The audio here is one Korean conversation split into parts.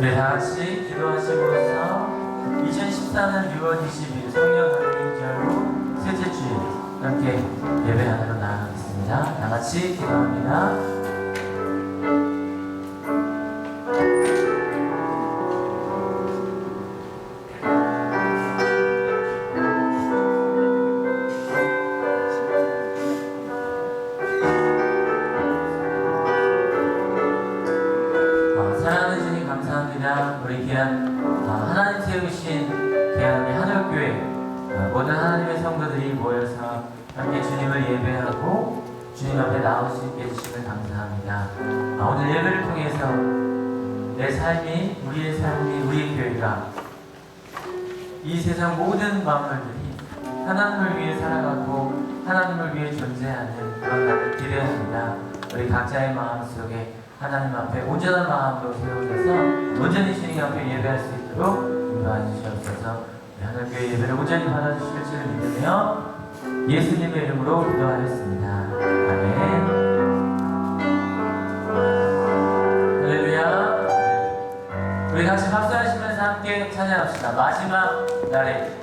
네, 다 같이 기도하시고서 2014년 6월 20일 성령 강림절로 셋째 주일 함께 예배하러 나아가겠습니다. 다 같이 기도합니다. 사랑하는 주님 감사합니다. 우리 귀한 하나님 세우신 귀한 우리 하늘교회 모든 하나님의 성도들이 모여서 함께 주님을 예배하고 주님 앞에 나올 수 있게 해주심을 감사합니다. 오늘 예배를 통해서 내 삶이, 우리의 삶이, 우리의 교회가 이 세상 모든 만물들이 하나님을 위해 살아가고 하나님을 위해 존재하는 그런 날을 기대합니다. 우리 각자의 마음속에 하나님 앞에 온전한 마음으로 세워져서 온전히 주님 앞에 예배할 수 있도록 인도해 주시옵소서. 하늘교회 예배를 온전히 받아주실 줄 믿으며 예수님의 이름으로 기도하였습니다. 아멘. 할렐루야. 우리 같이 박수하시면서 함께 찬양합시다. 마지막 날에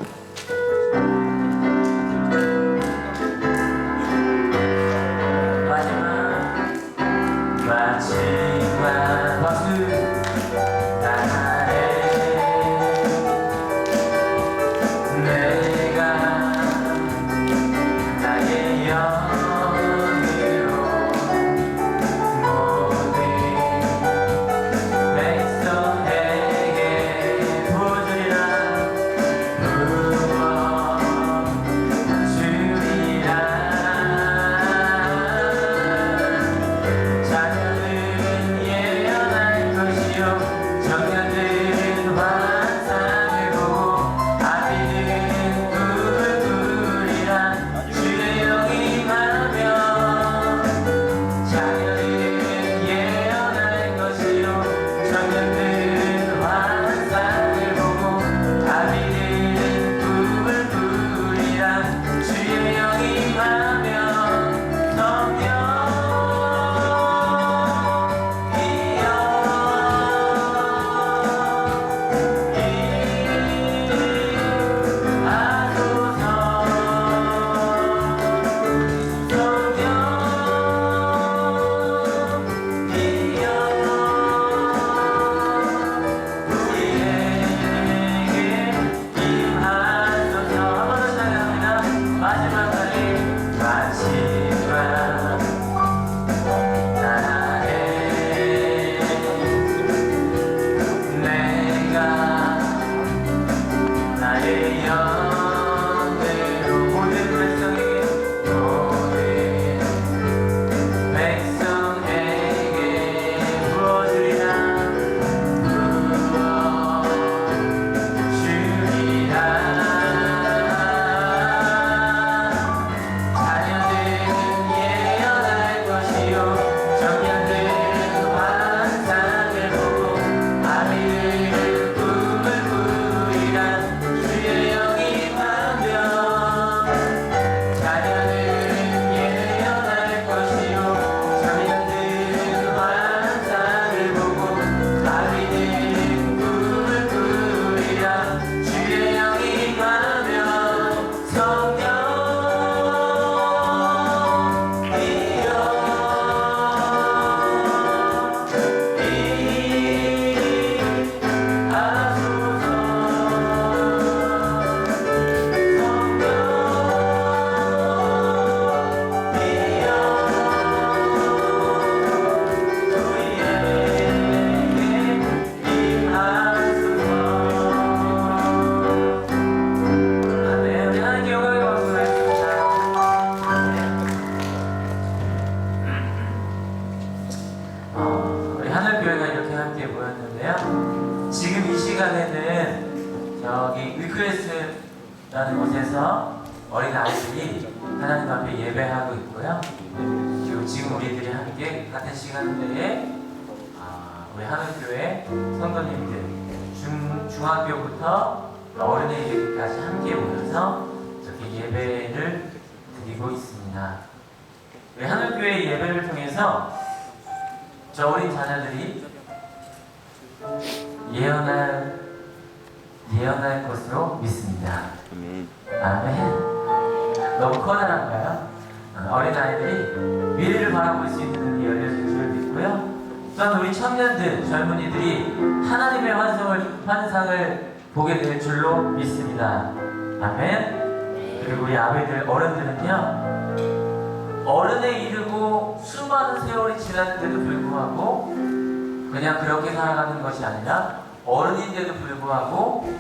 마지막 박수 나의 내가 나의 영으로 모든 백성에게 부어주리라 부어주리라 청년들은 환상을 보고 아비들은 꿈을 꾸리라 주의 영이 임하며 자녀들은 예언할 것이요 청년들은 환상을 보고 아비들은 꿈을 꾸리라 주의 영이 임하며 성령 지금 이 시간에는 저기 위크레스라는 곳에서 어린 아이들이 하나님 앞에 예배하고 있고요. 그리고 지금 우리들이 함께 같은 시간대에 우리 하늘교회 성도님들 중학교부터 어른에 이르기까지 함께 모여서 이렇게 예배를 드리고 있습니다. 우리 하늘교회 예배를 통해서 저 어린 자녀들이 예언할 것으로 믿습니다. 아멘. 아멘. 너무 커다란가요? 어린아이들이 미래를 바라볼 수 있는 눈이 열려진 줄 믿고요. 또한 우리 청년들, 젊은이들이 하나님의 환상을 보게 될 줄로 믿습니다. 아멘. 그리고 우리 아베들, 어른들은요, 어른에 이르고 수많은 세월이 지났는데도 불구하고 그냥 그렇게 살아가는 것이 아니라 어른인데도 불구하고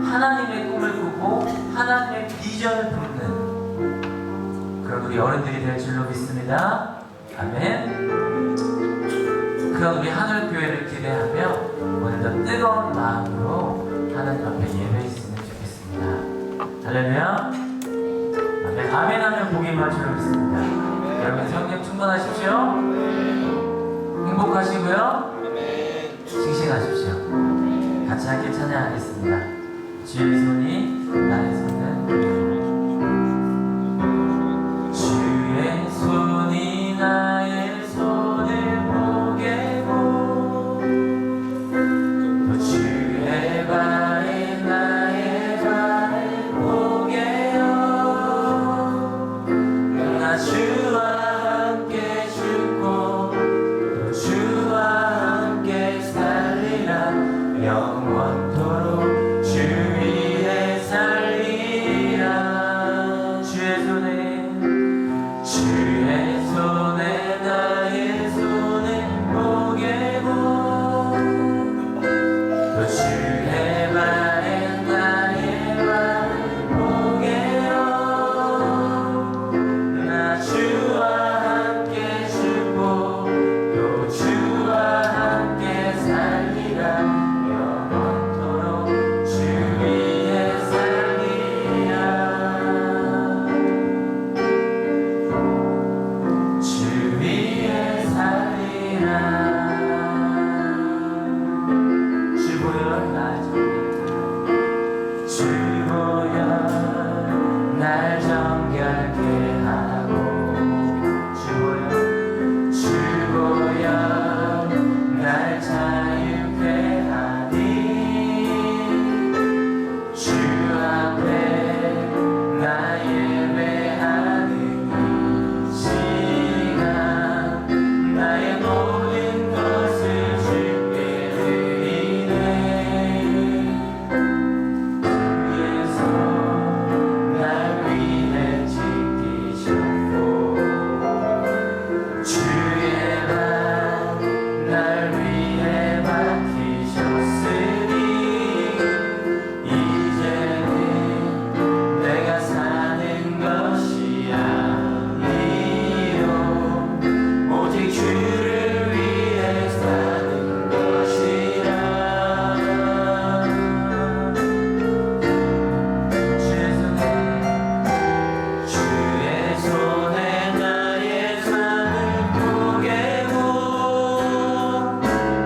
하나님의 꿈을 꾸고 하나님의 비전을 품는 그런 우리 어른들이 될 줄로 믿습니다. 아멘. 그런 우리 하늘교회를 기대하며 오늘도 뜨거운 마음으로 하나님 앞에 예배했으면 좋겠습니다. 할렐루야. 아멘. 아멘 하면 복이 임할 줄로 믿습니다. 여러분 성령 충만하십시오. 행복하시고요. 싱싱하십시오. 같이 함께 찬양하겠습니다. 주의 손이 나의 손을 주의 손이 나의 손을 보게고 또 주의 발이 나의 발을 보게요. 나 주와 함께 죽고 또 주와 함께 살리라. 영원토록 주 위에 살리라. 주의 손에 나의 손을 보게고 또 주의 발에 나의 발을 보게요. 나 주와 함께 죽고 또 주와 함께 살리라. 영원토록 주 위에 살리라. 주 위에 살리라. 주 보여 날 정결케 주 보여 날 정결케 하고 주 보여 날 자유케 하니 주 앞에 나 예배하는 이 시간 나의 모든 것을 주께 드리네. 주께서 날 위해 지키셨고 주의 발 날 위해 맡기셨으니 이제는 내가 사는 것이 아니요 오직 주를 위해 사는 것이라. 주의 손에 나의 삶을 보게고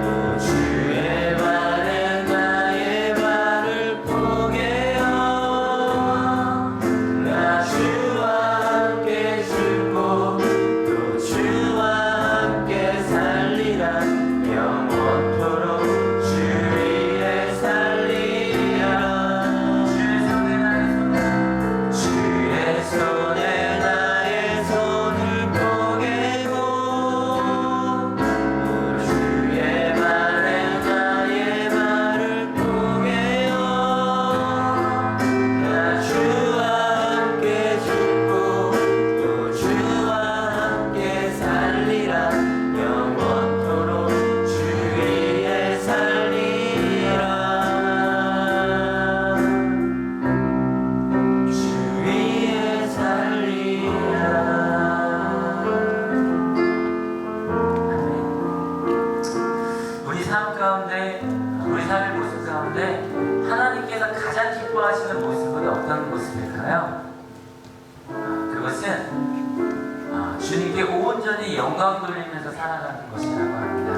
또 주의 발에 나의 발을 보게요. 나 주와 함께 죽고 또 주와 함께 살리라. 영원토록 주 위에 살리라. 주의 손에 나의 손을 보게고 또 주의 발에 나의 발을 보게요. 나 주와 함께 죽고 또 주와 함께 살리라. 영원토록 주 위에 살리라. 주 위에 살리라. 우리 삶 가운데, 우리 삶의 모습 가운데 하나님께서 가장 기뻐하시는 모습은 어떤 모습일까요? 그것은 주님께 온전히 영광 돌리면서 살아가는 것이라고 합니다.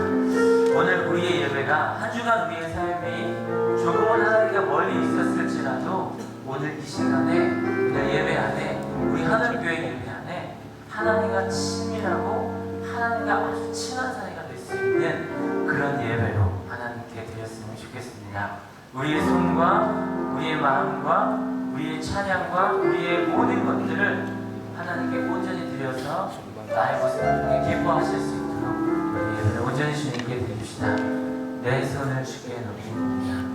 오늘 우리의 예배가 한 주간 우리의 삶이 조금은 하나님과 멀리 있었을지라도 오늘 이 시간에 오늘 예배 안에 우리 하늘교회 예배 안에 하나님과 친밀하고 하나님과 아주 친한 사이가 될 수 있는 그런 예배로 하나님께 드렸습니다. 드립니다. 우리의 손과 우리의 마음과 우리의 찬양과 우리의 모든 것들을 하나님께 온전히 드려서 나의 모습을 통해 기뻐하실 수 있도록 우리 예배를 온전히 주님께 드립시다. 내 손을 주께 놓습니다.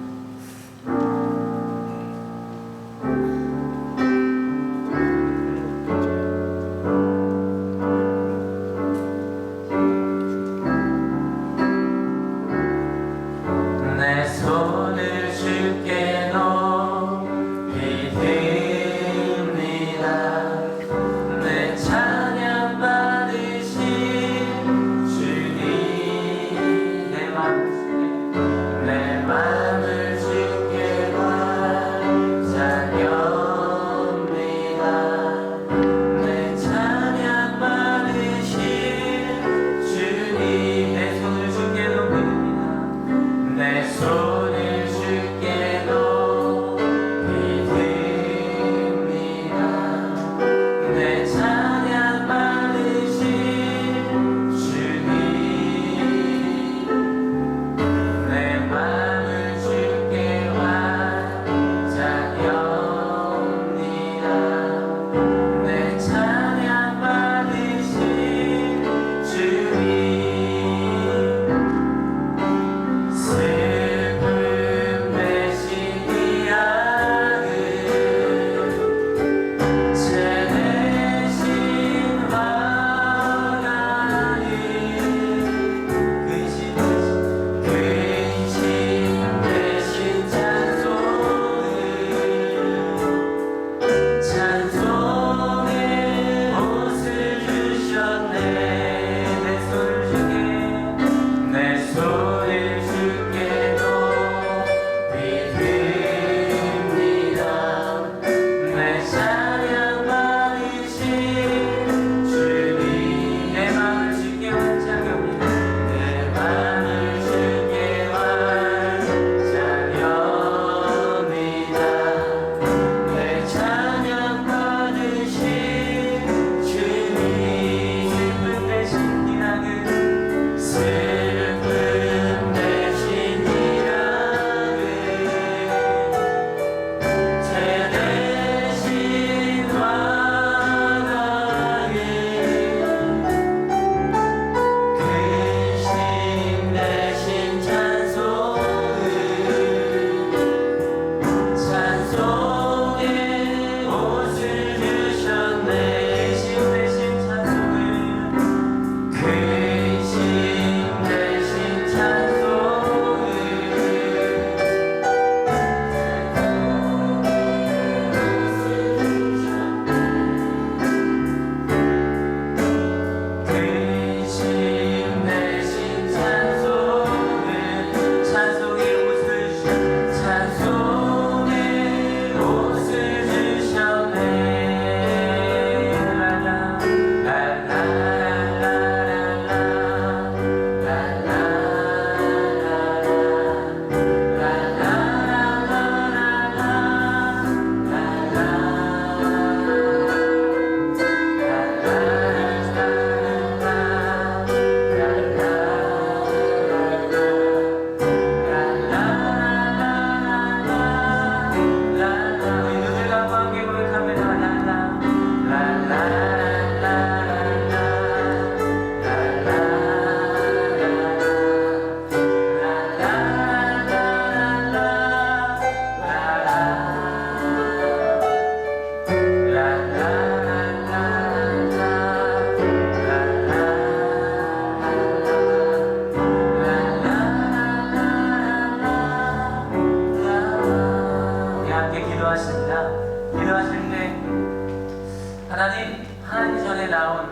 하나님 전에 나온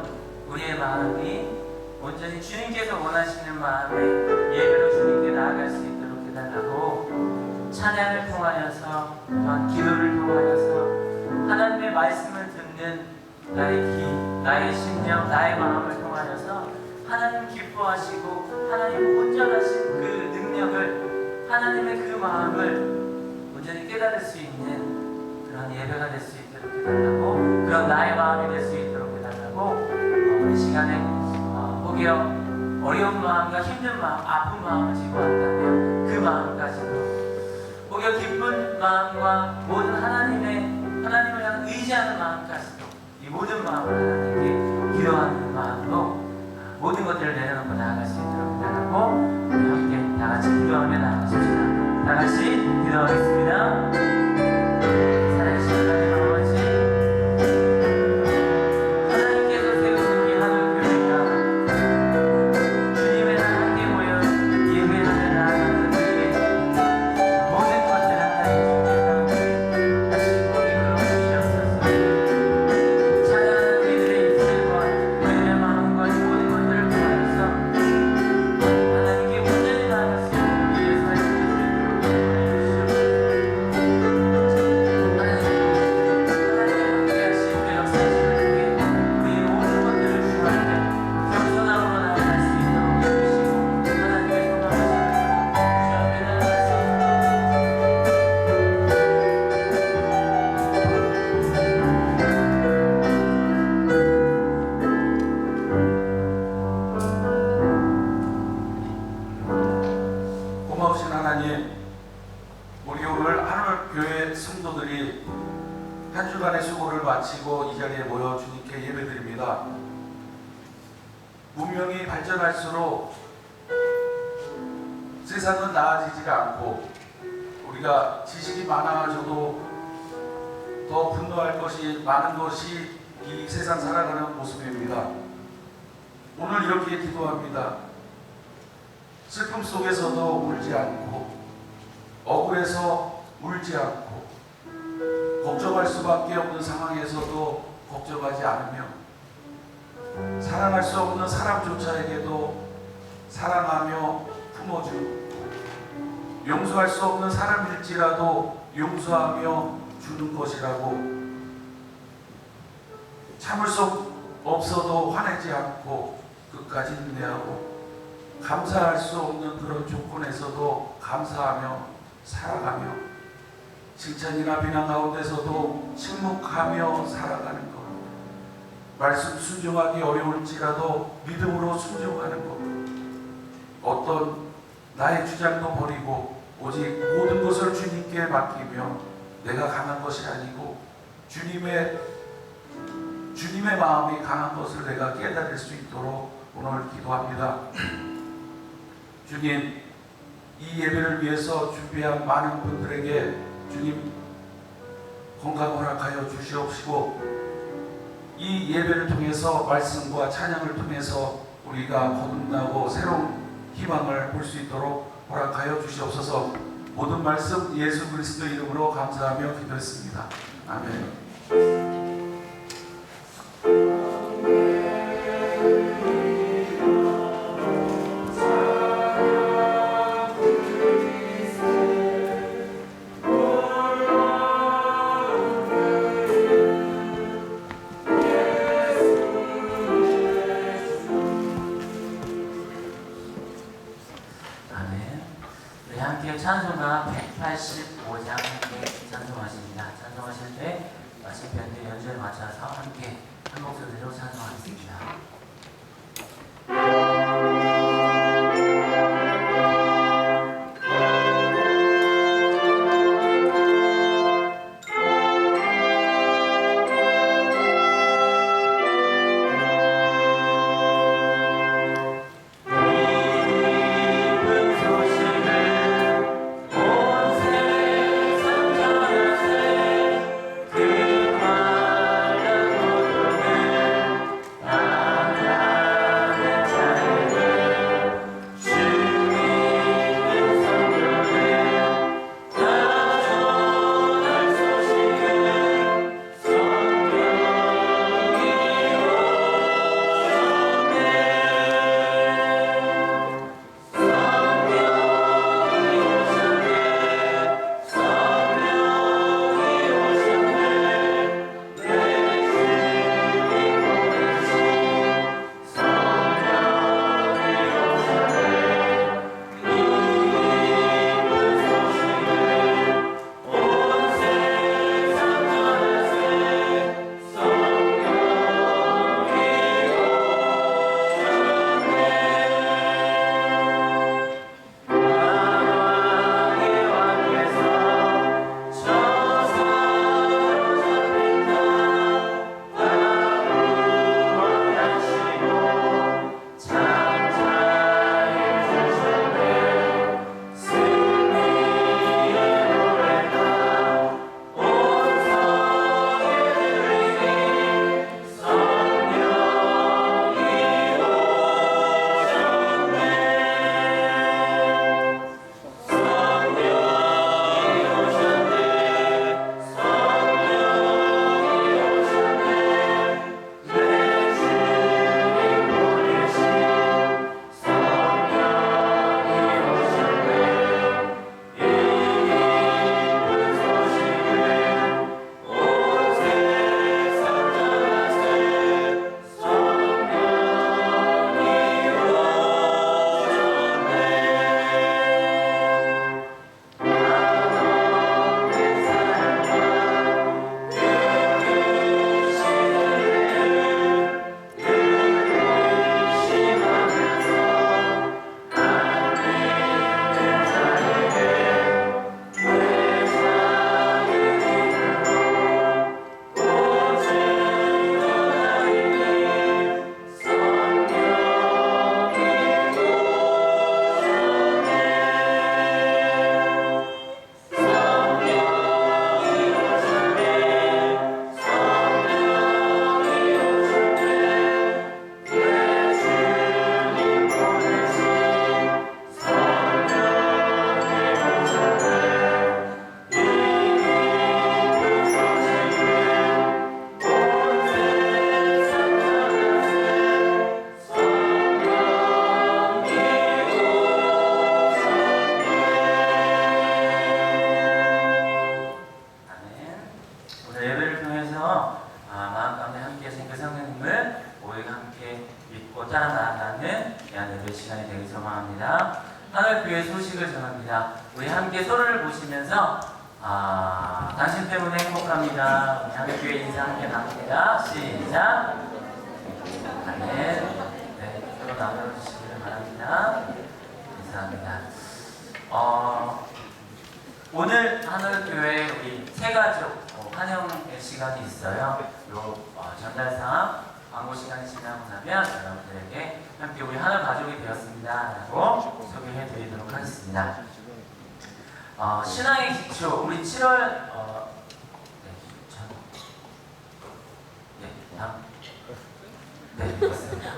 우리의 마음이 온전히 주님께서 원하시는 마음에 예배로 주님께 나아갈 수 있도록 해달라고, 찬양을 통하여서 또한 기도를 통하여서 하나님의 말씀을 듣는 나의 심령, 나의 마음을 통하여서 하나님 기뻐하시고 하나님 온전하신 그 능력을, 하나님의 그 마음을 온전히 깨달을 수 있는 그런 예배가 될 수 있도록 해달라고, 그런 나의 마음이 될 수 있도록 해달라고, 우리 시간에 혹여 어려운 마음과 힘든 마음, 아픈 마음을 지고 왔다면 그 마음까지도 오히려 기쁜 마음과 모든 하나님을 향한 의지하는 마음까지도 이 모든 마음을 하나님께 기도하는 마음으로 모든 것들을 내려놓고 나아갈 수 있도록 기도하고 우리 함께 다 같이 기도하며 나아가십시다. 다 같이 기도하겠습니다. 살아계신 하나님 아버지, 하나님께서 세우신 이 하늘교회가 주님의 날 함께 모여 예배하며 나아가는 우리의 모든 것들을 하나님 주께서 하시고 이끌어 주시옵소서. 찬양하는 우리들의 입술과 우리들의 마음과 이 모든 것들을 통하여서 하나님께 온전히 나아갈 수 있는 우리의 삶을 수 있도록 인도해 주시옵소서. 하나님의 함께하신 그 역사하심을 통해 우리의 모든 것들을 주할 때 겸손함으로 나아갈 수 있도록 해주시고 하나님의 소망하시는 주 앞에 나아갈 수 고마우신 하나님, 우리 오늘 하늘교회 성도들이 한 주간의 수고를 마치고 이 자리에 모여 주님께 예배드립니다. 문명이 발전할수록 세상은 나아지지가 않고 우리가 지식이 많아져도 더 분노할 것이 많은 것이 이 세상 살아가는 모습입니다. 오늘 이렇게 기도합니다. 슬픔 속에서도 울지 않고 억울해서 울지 않고 걱정할 수밖에 없는 상황에서도 걱정하지 않으며 사랑할 수 없는 사람조차에게도 사랑하며 품어주고 용서할 수 없는 사람일지라도 용서하며 주는 것이라고, 참을 수 없어도 화내지 않고 끝까지 인내하고 감사할 수 없는 그런 조건에서도 감사하며 살아가며 칭찬이나 비난 가운데서도 침묵하며 살아가는 것, 말씀 순종하기 어려울지라도 믿음으로 순종하는 것, 어떤 나의 주장도 버리고 오직 모든 것을 주님께 맡기며 내가 강한 것이 아니고 주님의 마음이 강한 것을 내가 깨달을 수 있도록 오늘 기도합니다. 주님, 이 예배를 위해서 준비한 많은 분들에게 주님 건강 허락하여 주시옵시고, 이 예배를 통해서 말씀과 찬양을 통해서 우리가 거듭나고 새로운 희망을 볼 수 있도록 허락하여 주시옵소서. 모든 말씀 예수 그리스도 이름으로 감사하며 기도했습니다. 아멘. 우리 함께 찬송가 185장 함께 찬송하십니다. 찬송하실 때 시편의 연주에 맞춰서 함께 한 목소리로 찬송하겠습니다. 아 우리 함께 서로를 보시면서 당신 때문에 행복합니다. 우리 하늘교회 인사 함께 나눕니다. 시작. 아멘. 네, 서로 나눠주시기를 바랍니다. 감사합니다. 오늘 하늘교회 우리 세 가족 환영의 시간이 있어요. 요 전달상 광고 시간이 지나고 나면 여러분들에게 함께 우리 하늘 가족이 되었습니다 라고 소개해 드리도록 하겠습니다. 신앙의 기초 우리 7월 네, 고맙습니다.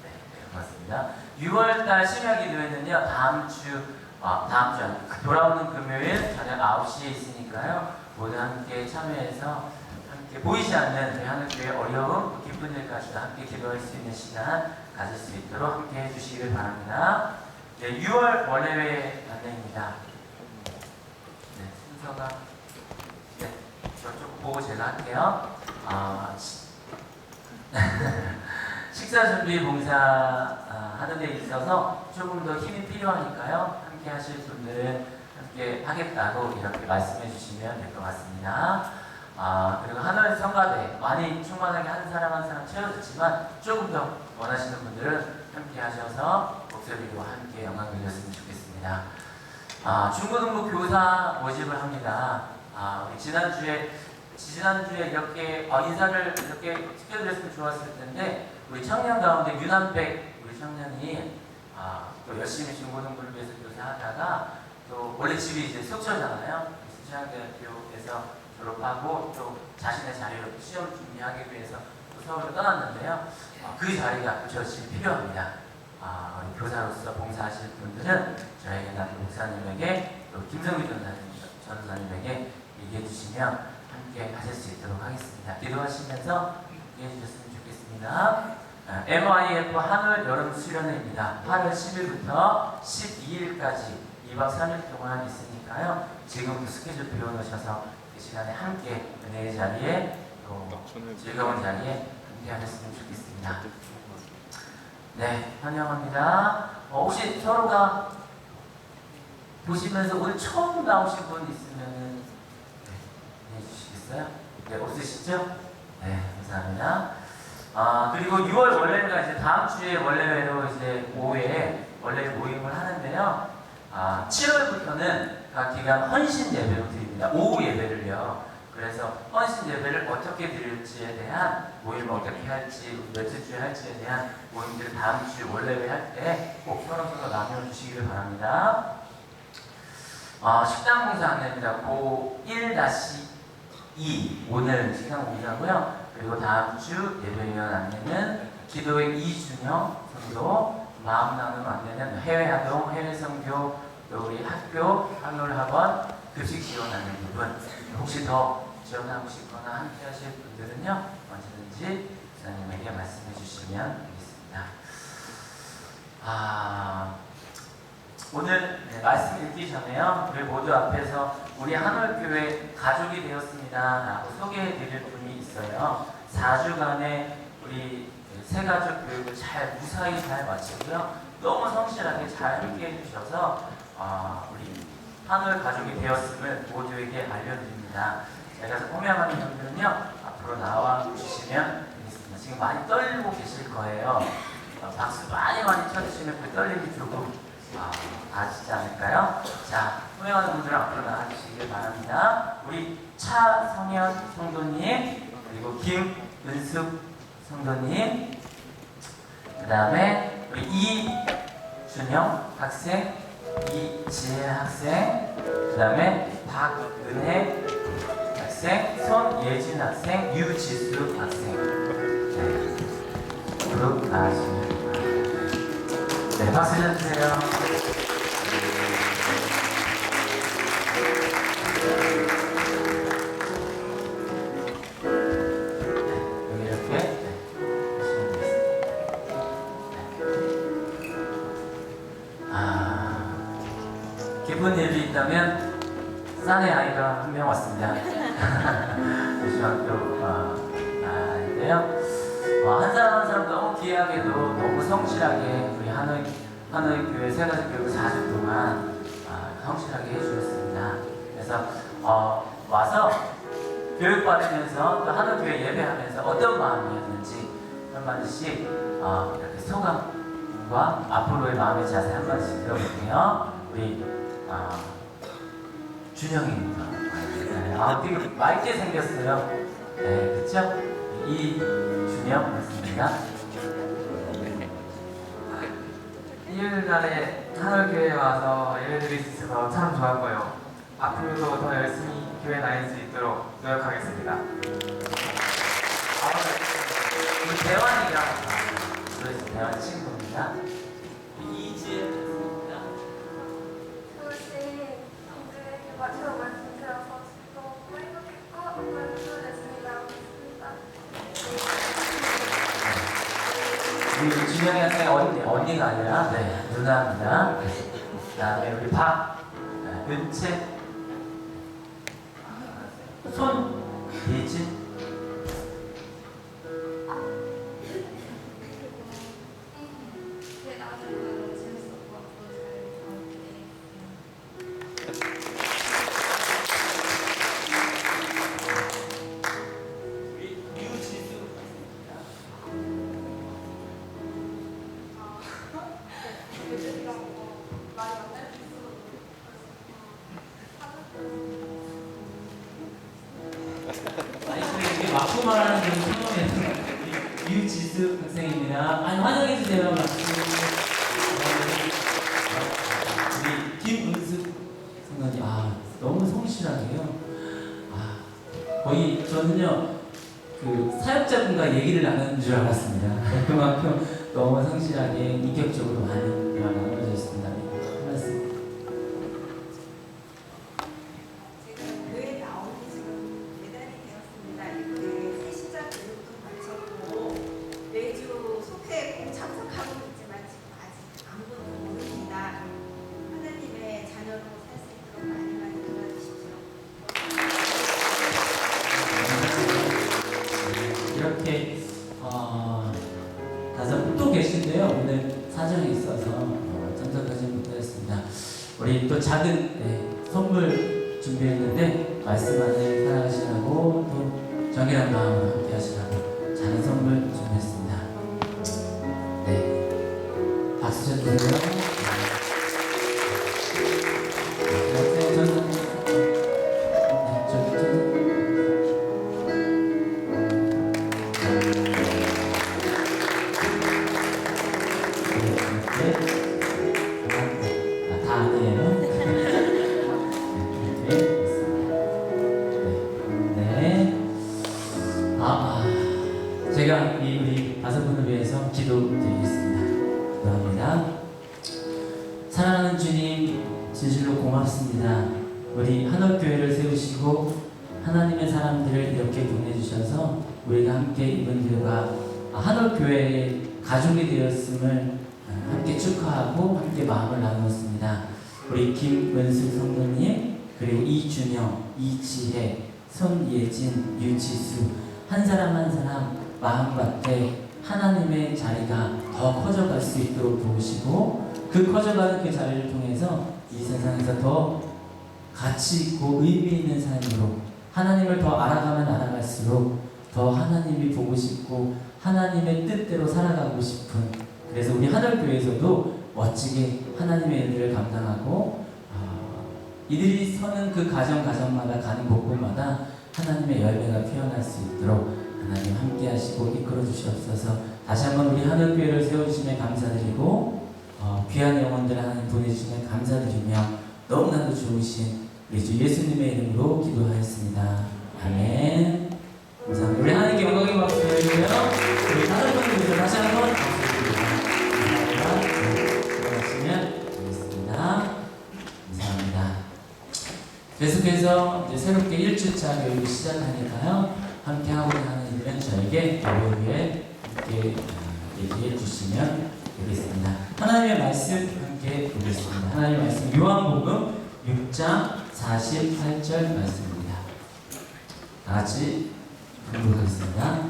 네, 고맙습니다. 6월달 심야 기도회는요 다음 주 아니고 돌아오는 금요일 저녁 9시에 있으니까요 모두 함께 참여해서 함께 보이지 않는 우리 하늘교회 어려움 기쁜 일까지도 함께 기도할 수 있는 시간 가질 수 있도록 함께 해주시길 바랍니다. 네, 6월 원래회 안내입니다. 네, 순서가 저쪽 보고 제가 할게요. 식사 준비 봉사 하는 데 있어서 조금 더 힘이 필요하니까요. 함께 하실 분들은 함께 하겠다고 이렇게 말씀해 주시면 될 것 같습니다. 그리고 하늘 성가대 많이 충만하게 한 사람 채워졌지만 조금 더 원하시는 분들은 함께 하셔서 목소리로 함께 영광 드렸으면 좋겠습니다. 중고등부 교사 모집을 합니다. 지난주에 이렇게 인사를 이렇게 시켜드렸으면 좋았을 텐데 우리 청년 가운데 윤한백 우리 청년이 또 열심히 중고등부를 위해서 교사하다가 또 원래 집이 이제 속초잖아요. 수창대학교에서 졸업하고 또 자신의 자리로 시험 준비하기 위해서 또 서울로 떠났는데요. 그 자리가 저 집이 필요합니다. 우리 교사로서 봉사하실 분들은 저에게나 목사님에게 또 김성규 전사님에게 얘기해 주시면 함께 하실 수 있도록 하겠습니다. 기도하시면서 얘기해 주셨으면 좋겠습니다. MYF 한월 여름 수련회입니다. 8월 10일부터 12일까지 2박 3일 동안 있으니까요. 지금부터 스케줄 비워놓으셔서 이 시간에 함께 은혜의 자리에 또 즐거운 자리에 함께 하셨으면 좋겠습니다. 네, 환영합니다. 혹시 서로가 보시면서 오늘 처음 나오신 분 있으면 해주시겠어요? 네, 없으시죠? 네, 감사합니다. 그리고 6월 원래가 이제 다음 주에 원래로 이제 오후에 원래 모임을 하는데요. 7월부터는 각 기간 헌신 예배로 드립니다. 오후 예배를요. 그래서 헌신 예배를 어떻게 드릴지에 대한 모임을 어떻게 할지, 며칠 주에 할지에 대한 모임들을 다음 주 원래회 할 때 꼭 서로 나눠주시기를 바랍니다. 식당 봉사 안내입니다. 고1-2 오늘 식당 봉사고요. 그리고 다음 주 예배위원 안내는 기도의 이준영 성도, 마음 나눔 안내는 해외 아동, 해외 선교, 또 우리 학교, 한글 학원, 급식 지원하는 부분. 혹시 더 지원하고 싶거나 함께 하실 분들은요, 언제든지 목사님에게 말씀해 주시면 되겠습니다. 오늘 말씀 읽기 전에요, 우리 모두 앞에서 우리 한월교회 가족이 되었습니다 라고 소개해 드릴 분이 있어요. 4주간의 우리 세 가족 교육을 무사히 잘 마치고요. 너무 성실하게 잘 함께 해주셔서 우리 한월 가족이 되었음을 모두에게 알려드립니다. 제가 호명하는 분들은요, 앞으로 나와 주시면 되겠습니다. 지금 많이 떨리고 계실 거예요. 박수 많이 쳐주시면 그 떨림이 조금 아시지 않을까요? 자, 호명하는 분들은 앞으로 나와주시길 바랍니다. 우리 차성현 성도님, 그리고 김은숙 성도님, 그 다음에 우리 이준영 학생, 이지혜 학생, 그 다음에 박은혜 학생, 손예진 학생, 유지수 학생. 네, 그룹 나와주시면 네, 박수 주세요. 여기 이렇게 하시면 되겠습니다. 기쁜 일이 있다면 싼의 아이가 한 명 왔습니다. 중학교 아이인데요. 한 사람 한 사람 너무 귀하게도 너무 성실하게 우리 하늘 교회 세 가지 교육을 4주 동안 성실하게 해주셨습니다. 그래서 와서 교육받으면서 또 하늘교회 예배하면서 어떤 마음이었는지 한마디씩 이렇게 소감과 앞으로의 마음의 자세 한마디씩 들어볼게요. 우리 준영이부터. 네, 되게 맑게 생겼어요. 네, 그쵸? 이준영 맞습니다. 일요일날에 하늘교회에 와서 예배드릴 수 있어서 참 좋았고요. 앞으로도 더 열심히 교회 다닐 수 있도록 노력하겠습니다. 우리 대환이랑 우리 대환 친구입니다. 이지혜 됐습니다. 교실 공부에 마지막 말씀 드려서 너무 행복했고 앞으로도 열심히 나오겠습니다. 우리 준영이 학생 언니가 아니라 누나입니다. 그 다음에 우리 은채, 손예진, 제 나중에 너무 재밌었고 앞으로 우리 유지수. 애들이랑 많이 만날 수 있어서 아니, 이게 맞고 말하는 게 처음이에요. 유지수 학생입니다. 아니, 환영해주세요. 우리 김은숙 선생님, 너무 성실하게요. 거의 저는요, 그 사역자분과 얘기를 나누는 줄 알았습니다. 그만큼 너무 성실하게 인격적으로 많은 대화가 나눠져 있습니다. 한 말씀. 제가 교회 나온 지 지금 4달이 되었습니다. 이렇게 새 시작 교육도 마쳤고 매주 속회에 꼭 참석하고 있지만 지금 아직 아무것도 모릅니다. 하나님의 자녀로 살 수 있도록 많이 많이 도와주십시오. 이렇게 다섯 분 또 계신데요. 오늘 사정이 있어서 참석하지 못하였습니다. 우리 또 작은 선물 준비했는데 말씀 안에 살아가시라고 또 정결한 마음으로 함께 하시라고 작은 선물 준비했습니다. 네, 박수 좀 주세요. 다 아니에요. 제가 우리 5분을 위해서 기도드리겠습니다. 기도합니다. 사랑하는 주님, 진실로 고맙습니다. 우리 한옥교회를 세우시고 하나님의 사람들을 이렇게 보내주셔서 우리가 함께 이분들과 한옥교회의 가족이 되었음을 함께 축하하고 함께 마음을 나누었습니다. 우리 김은숙 성도님, 그리고 이준영, 이지혜, 손예진, 유지수 한 사람 한 사람 마음밭에 하나님의 자리가 더 커져갈 수 있도록 도우시고 그 커져가는 그 자리를 통해서 이 세상에서 더 가치 있고 의미 있는 삶으로 하나님을 더 알아가면 알아갈수록 더 하나님이 보고 싶고 하나님의 뜻대로 살아가고 싶은, 그래서 우리 하늘교회에서도 멋지게 하나님의 일들을 감당하고 이들이 서는 그 가정마다 가는 곳곳마다 하나님의 열매가 피어날 수 있도록 하나님 함께 하시고 이끌어 주시옵소서. 다시 한번 우리 하늘교회를 세워주심에 감사드리고 귀한 영혼들 하나님 보내주심에 감사드리며 너무나도 좋으신 우리 주 예수님의 이름으로 기도하였습니다. 아멘. 감사합니다. 우리 하나님께 영광의 박수 드리고요. 우리 하늘교회 다시 한번 박수 드립니다. 감사합니다. 들어가시면 되겠습니다. 감사합니다. 계속해서 이제 새롭게 1주차 교육을 시작하니까요. 함께 하고자 하는 일은 저에게 월요일에 함께 얘기해 주시면 되겠습니다. 하나님의 말씀 함께 보겠습니다. 하나님의 말씀 요한복음 6장 48절 말씀입니다. 다 같이 공부하겠습니다.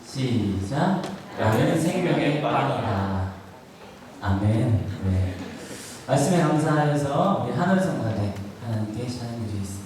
시작. 나는 생명의 빵이다. 아멘. 네. 말씀에 감사해서 우리 하늘 성가대 하나님께 찬양드리겠습니다.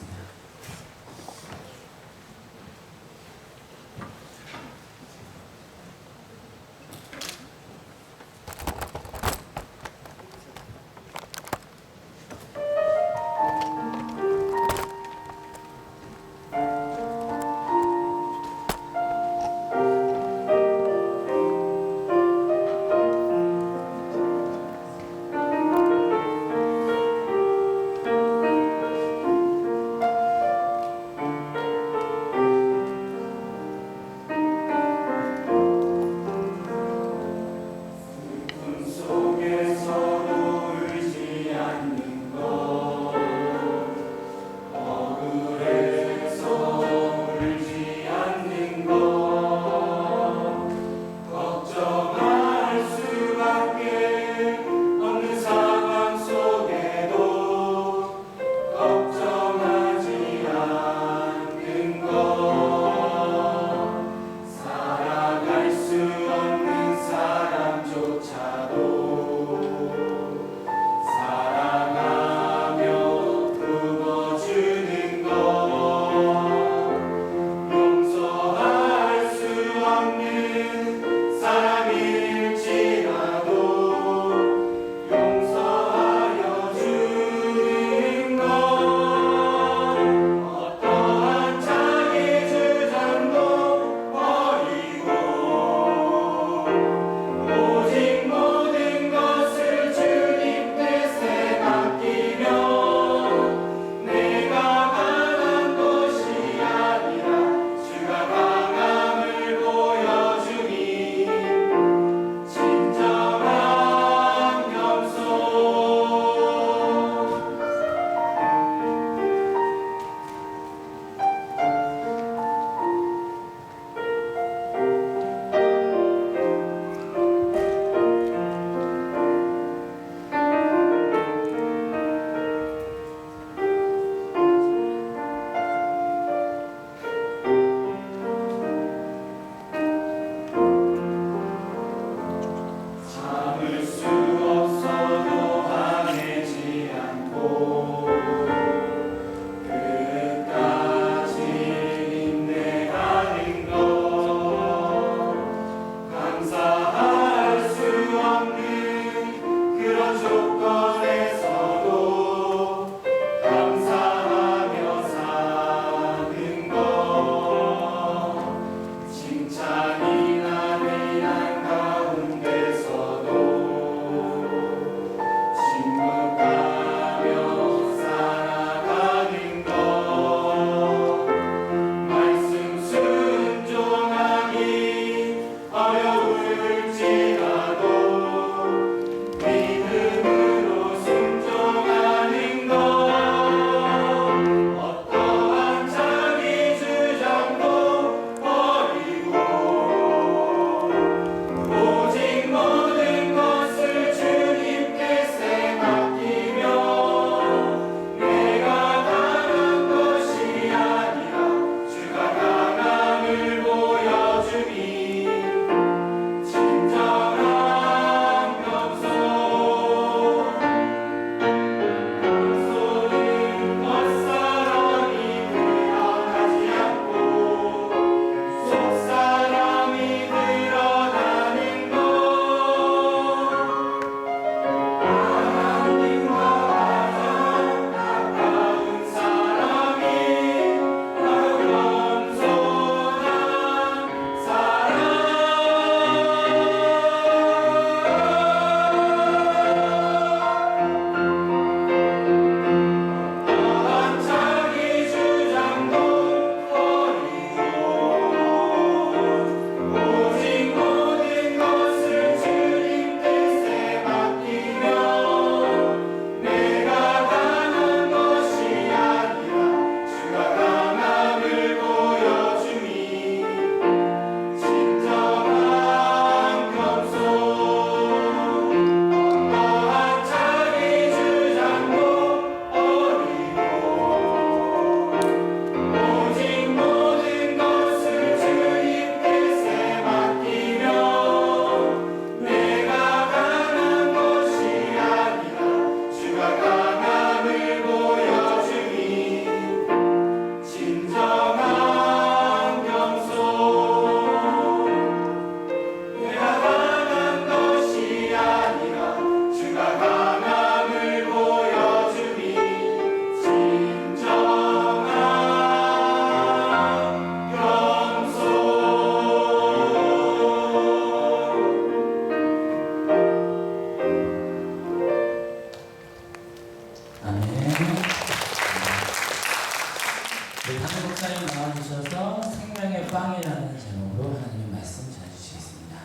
우리 한국 목사님 나와주셔서 생명의 빵이라는 제목으로 하나님의 말씀 전해주시겠습니다.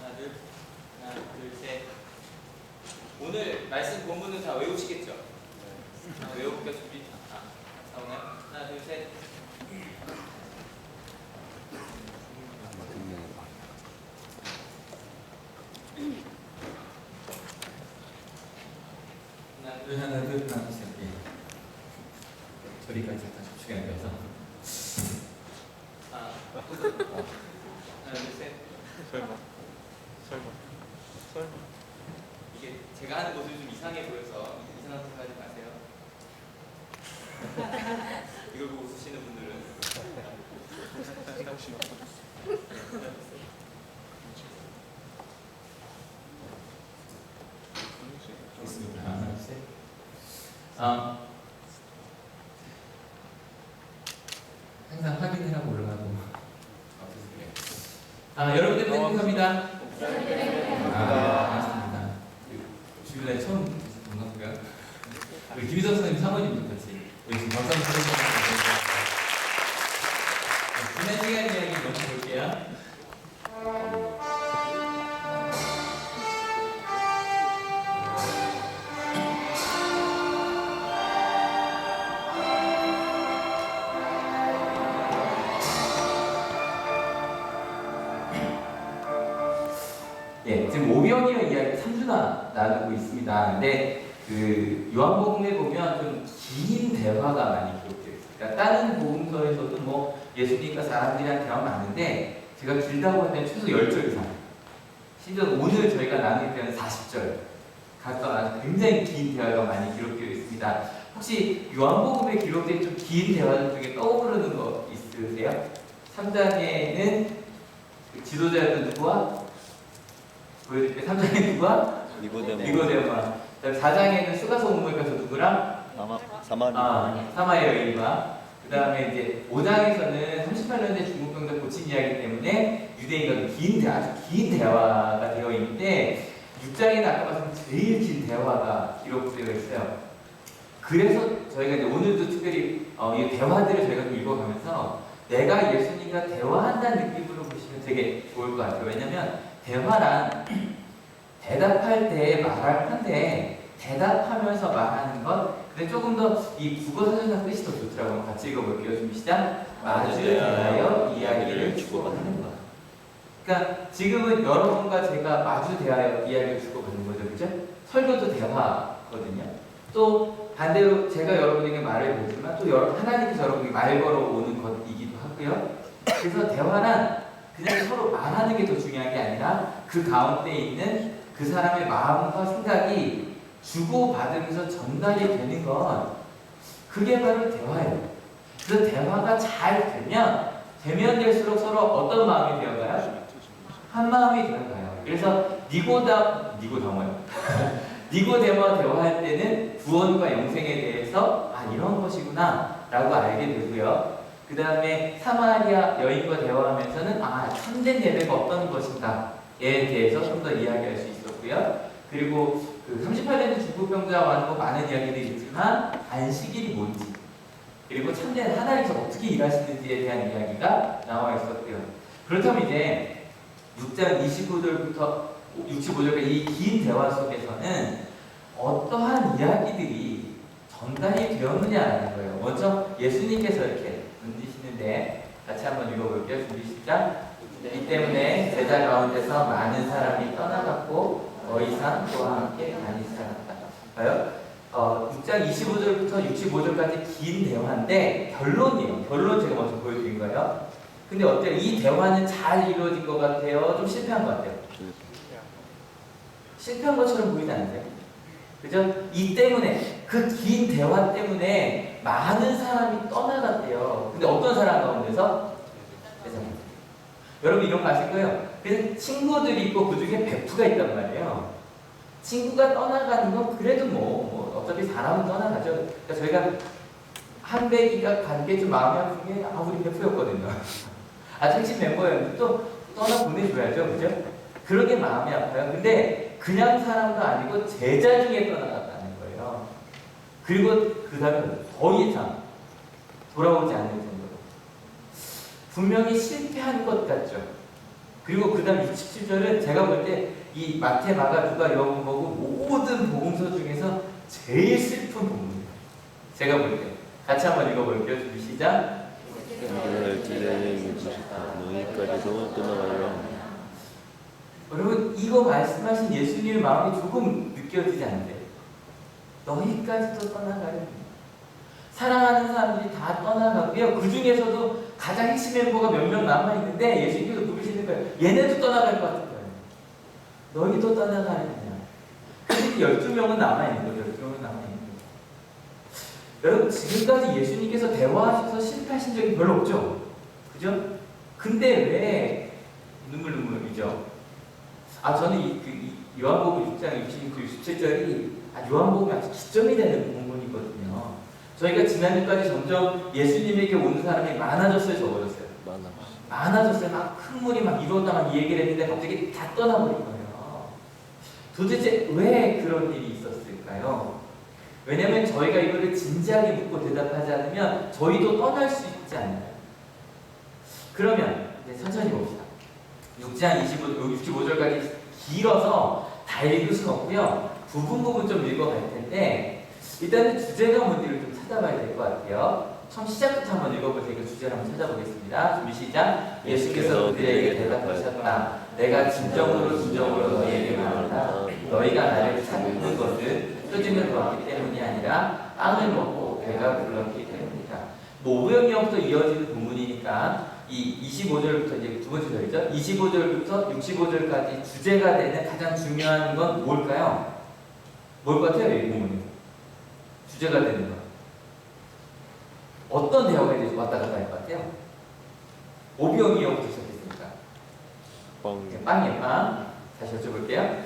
하나, 둘, 셋. 오늘 말씀 본문은 다 외우시겠죠? 외워볼까 준비? 나오나요? 하나, 둘, 셋. 하나 둘 하나 둘 셋. 저리까지 다 접촉이 안 돼서. 하나, 둘, 셋. 설마. 이게 제가 하는 모습이 좀 이상해 보여서 이상한 생각하지 마세요. 이걸 보고 웃으시는 분들은 있습니다. 하나 둘 셋. 항상 확인을 하고 올라가고. 여러분들 행복합니다. 반갑습니다. 주일날 처음 반갑고요. 우리 김희선 선생님 사모님도 같이 열심히 박수 한번 쳐주시면 지난 시간 이야기 먼저 볼게요. 예, 지금 오병이어 이야기 3주나 나누고 있습니다. 근데 그 요한복음에 보면 좀 긴 대화가 많이 기록되어 있어요. 그러니까 다른 복음서에서도 뭐 예수님과 사람들이랑 대화가 많은데 제가 길다고 할 때는 최소 10절 이상. 심지어 오늘 저희가 나누게 되는 40절. 각각 굉장히 긴 대화가 많이 기록되어 있습니다. 혹시 요한복음에 기록된 좀 긴 대화들 중에 떠오르는 거 있으세요? 3장에는 그 지도자였던 누구와 보여드릴 때 3장에 누가? 니고데마. 4장에는 수가소문을 가서 누구랑? 사마리아 여인과. 그 다음에 이제 5장에서는 38년대 중국 병자 고친 이야기 때문에 유대인과 아주 긴 대화가 되어 있는데 6장에는 아까 말씀드린 제일 긴 대화가 기록되어 있어요. 그래서 저희가 이제 오늘도 특별히 이 대화들을 저희가 좀 읽어가면서 내가 예수님과 대화한다는 느낌으로 보시면 되게 좋을 것 같아요. 왜냐면 대화란 대답할 때 말할 텐데 대답하면서 말하는 것. 근데 조금 더 이 국어 사전상 뜻이 더 좋더라고요. 같이 읽어볼게요. 준비 시작. 마주 대하여 이야기를 주고받는 것. 그러니까 지금은 여러분과 제가 마주 대하여 이야기를 주고받는 거죠, 그죠? 설교도 대화거든요. 또 반대로 제가 여러분에게 말을 걸지만 또 하나님께서 여러분에게 말 걸어오는 것이기도 하고요. 그래서 대화란 그냥 서로 말하는 게 더 중요한 게 아니라 그 가운데 있는 그 사람의 마음과 생각이 주고받으면서 전달이 되는 건 그게 바로 대화예요. 그래서 대화가 잘 되면 될수록 서로 어떤 마음이 되어가요? 한 마음이 되어가요. 그래서 니고데모와 대화할 때는 구원과 영생에 대해서 이런 것이구나 라고 알게 되고요. 그 다음에 사마리아 여인과 대화하면서는 참된 예배가 어떤 것인가에 대해서 좀 더 이야기할 수 있었고요. 그리고 그 38년대 중국병자와는 뭐 많은 이야기들이 있지만 안식일이 뭔지 그리고 참된 하나님께서 어떻게 일하시는지에 대한 이야기가 나와 있었고요. 그렇다면 이제 6장 25절부터 65절까지 이 긴 대화 속에서는 어떠한 이야기들이 전달이 되었느냐라는 거예요. 먼저 예수님께서 이렇게 던지시는데 같이 한번 읽어볼게요. 준비 시작. 이 때문에 제자 가운데서 많은 사람이 떠나갔고 더 이상 그와 함께 다니지 않았다. 봐요. 6장 25절부터 65절까지 긴 대화인데 결론이에요. 결론 제가 먼저 보여드린 거예요. 근데 어때요? 이 대화는 잘 이루어진 것 같아요? 좀 실패한 것 같아요? 실패한 것처럼 보이지 않으세요? 그죠? 이 때문에 그 긴 대화 때문에 많은 사람이 떠나갔대요. 근데 어떤 사람 가운데서? 여러분 이런 거 아실 거예요. 그래서 친구들이 있고 그 중에 베프가 있단 말이에요. 친구가 떠나가는 건 그래도 뭐 어차피 사람은 떠나가죠. 그러니까 저희가 한배기가 간 게 좀 마음이 아픈 게 우리 베프였거든요. 핵심 멤버였는데 또 떠나 보내줘야죠, 그죠? 그러게 마음이 아파요. 근데 그냥 사람도 아니고 제자 중에 떠나갔다는 거예요. 그리고 그 다음에 더 이상 돌아오지 않을 정도로 분명히 실패한 것 같죠. 그리고 그 다음 67절은 제가 볼 때 이 마태, 마가, 누가, 요한복음 모든 복음서 중에서 제일 슬픈 본문이에요. 제가 볼 때. 같이 한번 읽어볼게요. 준비 시작. 너희까지도 떠나가려. 여러분 이거 말씀하신 예수님의 마음이 조금 느껴지지 않는데 너희까지도 떠나가려. 사랑하는 사람들이 다 떠나가고요. 그 중에서도 가장 핵심 멤버가 몇 명 남아있는데 예수님께서 부르시는 거예요. 얘네도 떠나갈 것 같은 거예요. 너희도 떠나가느냐. 근데 12명은 남아있는 거죠. 12명은 남아있는 거죠. 여러분 지금까지 예수님께서 대화하셔서 실패하신 적이 별로 없죠. 그죠? 근데 왜 눈물이죠? 저는 이 요한복음 6장 67절이 요한복음이 아주 기점이 되는 본문이거든요. 저희가 지난주까지 점점 예수님에게 오는 사람이 많아졌어요, 적어졌어요? 많아졌어요. 막 큰 물이 막 이루었다만 이 얘기를 했는데 갑자기 다 떠나버린 거예요. 도대체 왜 그런 일이 있었을까요? 왜냐면 저희가 이거를 진지하게 묻고 대답하지 않으면 저희도 떠날 수 있지 않나요? 그러면 이제 천천히 봅시다. 6장 65절까지 길어서 다 읽을 수는 없고요. 부분 좀 읽어갈 텐데 일단은 주제가 뭔지를 좀 찾아봐야 될 것 같아요. 처음 시작부터 한번 읽어볼 테니까 주제를 한번 찾아보겠습니다. 준비 시작. 예수께서 그들에게 대답하셨다. 내가 진정으로 너희에게 말한다. 너희가 나를 찾는 것은 표징을 보았기 때문이 아니라 빵을 먹고 배가 불렀기 때문이다. 오병이어부터 이어지는 본문이니까 이 25절부터 이제 두 번째 절이죠. 25절부터 65절까지 주제가 되는 가장 중요한 건 뭘까요? 뭘 것 같아요? 이 본문이 주제가 되는 거. 어떤 대화가 이제 왔다 갔다 할 것 같아요? 오병이어부터 시작했으니까. 빵이에요, 빵. 다시 여쭤볼게요.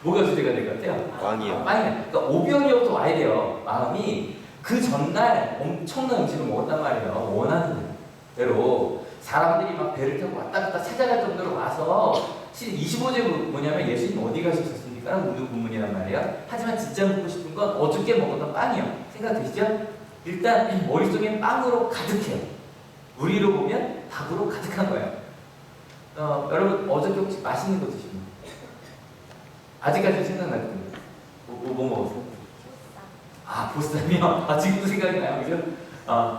뭐가 주제가 될 것 같아요? 빵이요. 빵이에요. 그러니까 오병이어부터 와야 돼요. 마음이 그 전날 엄청난 음식을 먹었단 말이에요. 원하는 대로 사람들이 막 배를 타고 왔다 갔다 찾아갈 정도로 와서 25절 뭐냐면 예수님 어디 가셨습니까? 라는 본문이란 말이에요. 하지만 진짜 먹고 싶은 건 어저께 먹었던 빵이요. 생각되시죠? 일단 머릿속엔 빵으로 가득해요. 우리로 보면 밥으로 가득한 거예요. 여러분 어저께 혹시 맛있는 거 드신 분? 아직까지 생각날 겁니다. 뭐 먹었어요? 보쌈이요? 지금도 생각이 나요, 그죠?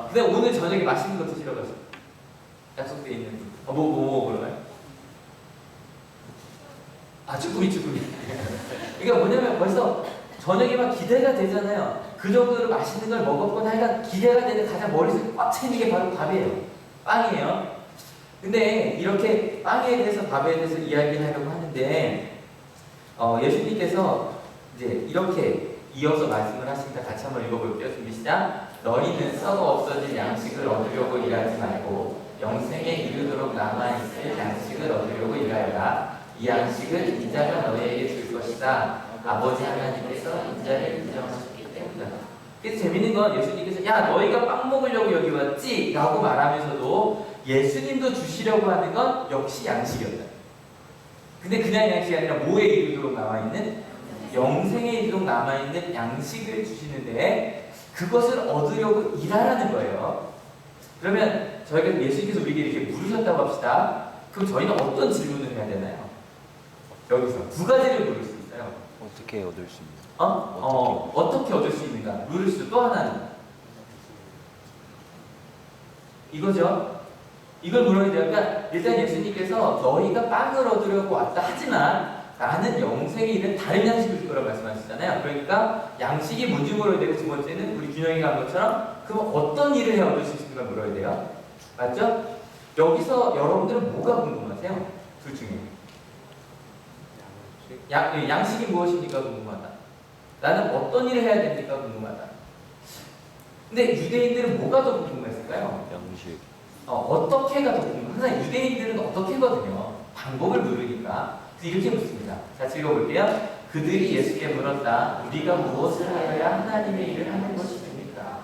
근데 오늘 저녁에 맛있는 거 드시러 가서 약속돼 있는 분. 뭐 먹으러가요? 쭈꾸미. 그러니까 뭐냐면 벌써 저녁에 막 기대가 되잖아요. 그 정도로 맛있는 걸 먹었거나 하여간 기대가 되는 가장 머릿속에 꽉 차있는 게 바로 밥이에요. 빵이에요. 근데 이렇게 빵에 대해서 밥에 대해서 이야기를 하려고 하는데 예수님께서 이제 이렇게 이어서 말씀을 하시니까 같이 한번 읽어볼게요. 준비 시작. 너희는 썩어 없어질 양식을 얻으려고 일하지 말고 영생에 이르도록 남아있을 양식을 얻으려고 일하여라. 이 양식을 인자가 너희에게 줄 것이다. 아버지 하나님께서 인자를 인정하셨기 때문이다. 그래서 재밌는 건 예수님께서 야 너희가 빵 먹으려고 여기 왔지? 라고 말하면서도 예수님도 주시려고 하는 건 역시 양식이었다. 근데 그냥 양식이 아니라 뭐에 이르도록 남아있는? 영생에 이르도록 남아있는 양식을 주시는데 그것을 얻으려고 일하라는 거예요. 그러면 저희가 예수님께서 우리에게 이렇게 물으셨다고 합시다. 그럼 저희는 어떤 질문을 해야 되나요? 여기서 두 가지를 물을 수 있어요. 어떻게 얻을 수 있는? 어떻게 얻을 수 있는가? 물을 수 또 하나는 이거죠. 이걸 물어야 돼요. 그러니까 일단 예수님께서 너희가 빵을 얻으려고 왔다 하지만 나는 영생에 이른 다른 양식을 줄 거라고 말씀하시잖아요. 그러니까 양식이 뭔지 물어야 되고 두 번째는 우리 균형이가 한 것처럼 그럼 어떤 일을 해 얻을 수 있는가 물어야 돼요. 맞죠? 여기서 여러분들은 뭐가 궁금하세요? 둘 중에 양식이 무엇입니까? 궁금하다. 나는 어떤 일을 해야 됩니까? 궁금하다. 근데 유대인들은 뭐가 더 궁금했을까요? 양식. 어떻게가 더 궁금해요. 항상 유대인들은 어떻게거든요. 방법을 물으니까. 그래서 이렇게 묻습니다. 자, 읽어볼게요. 그들이 예수께 물었다. 우리가 무엇을 하여야 하나님의 일을 하는 것입니까?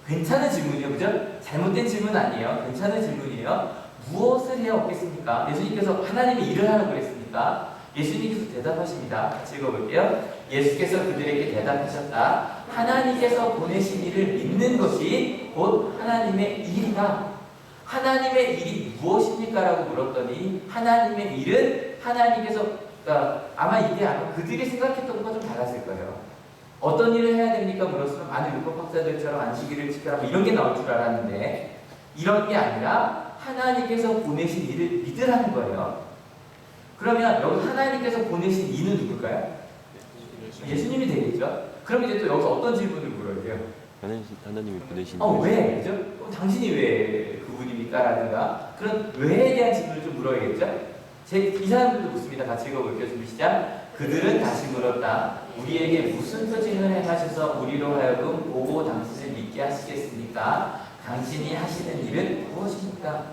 괜찮은 질문이에요. 그죠? 잘못된 질문 아니에요. 괜찮은 질문이에요. 무엇을 해야 얻겠습니까? 예수님께서 하나님의 일을 하라고 그랬습니까? 예수님께서 대답하십니다. 같이 읽어볼게요. 예수께서 그들에게 대답하셨다. 하나님께서 보내신 이를 믿는 것이 곧 하나님의 일이다. 하나님의 일이 무엇입니까? 라고 물었더니 하나님의 일은 하나님께서 아마 이게 그들이 생각했던 것과 좀 달랐을 거예요. 어떤 일을 해야 됩니까? 물었으면 많은 율법 박사들처럼 안식일을 지켜라 이런 게 나올 줄 알았는데 이런 게 아니라 하나님께서 보내신 일을 믿으라는 거예요. 그러면 여기 하나님께서 보내신 이는 누굴까요? 예수님이 되겠죠? 그럼 이제 또 여기서 어떤 질문을 물어야 돼요? 하나님이 보내신 왜? 그죠? 그럼 당신이 왜 그분입니까? 라든가 그런 왜에 대한 질문을 좀 물어야겠죠? 이 사람들도 묻습니다. 같이 읽어볼게요. 준비 시작. 그들은 다시 물었다. 우리에게 무슨 표징을 행하셔서 우리로 하여금 보고 당신을 믿게 하시겠습니까? 당신이 하시는 일은 무엇입니까?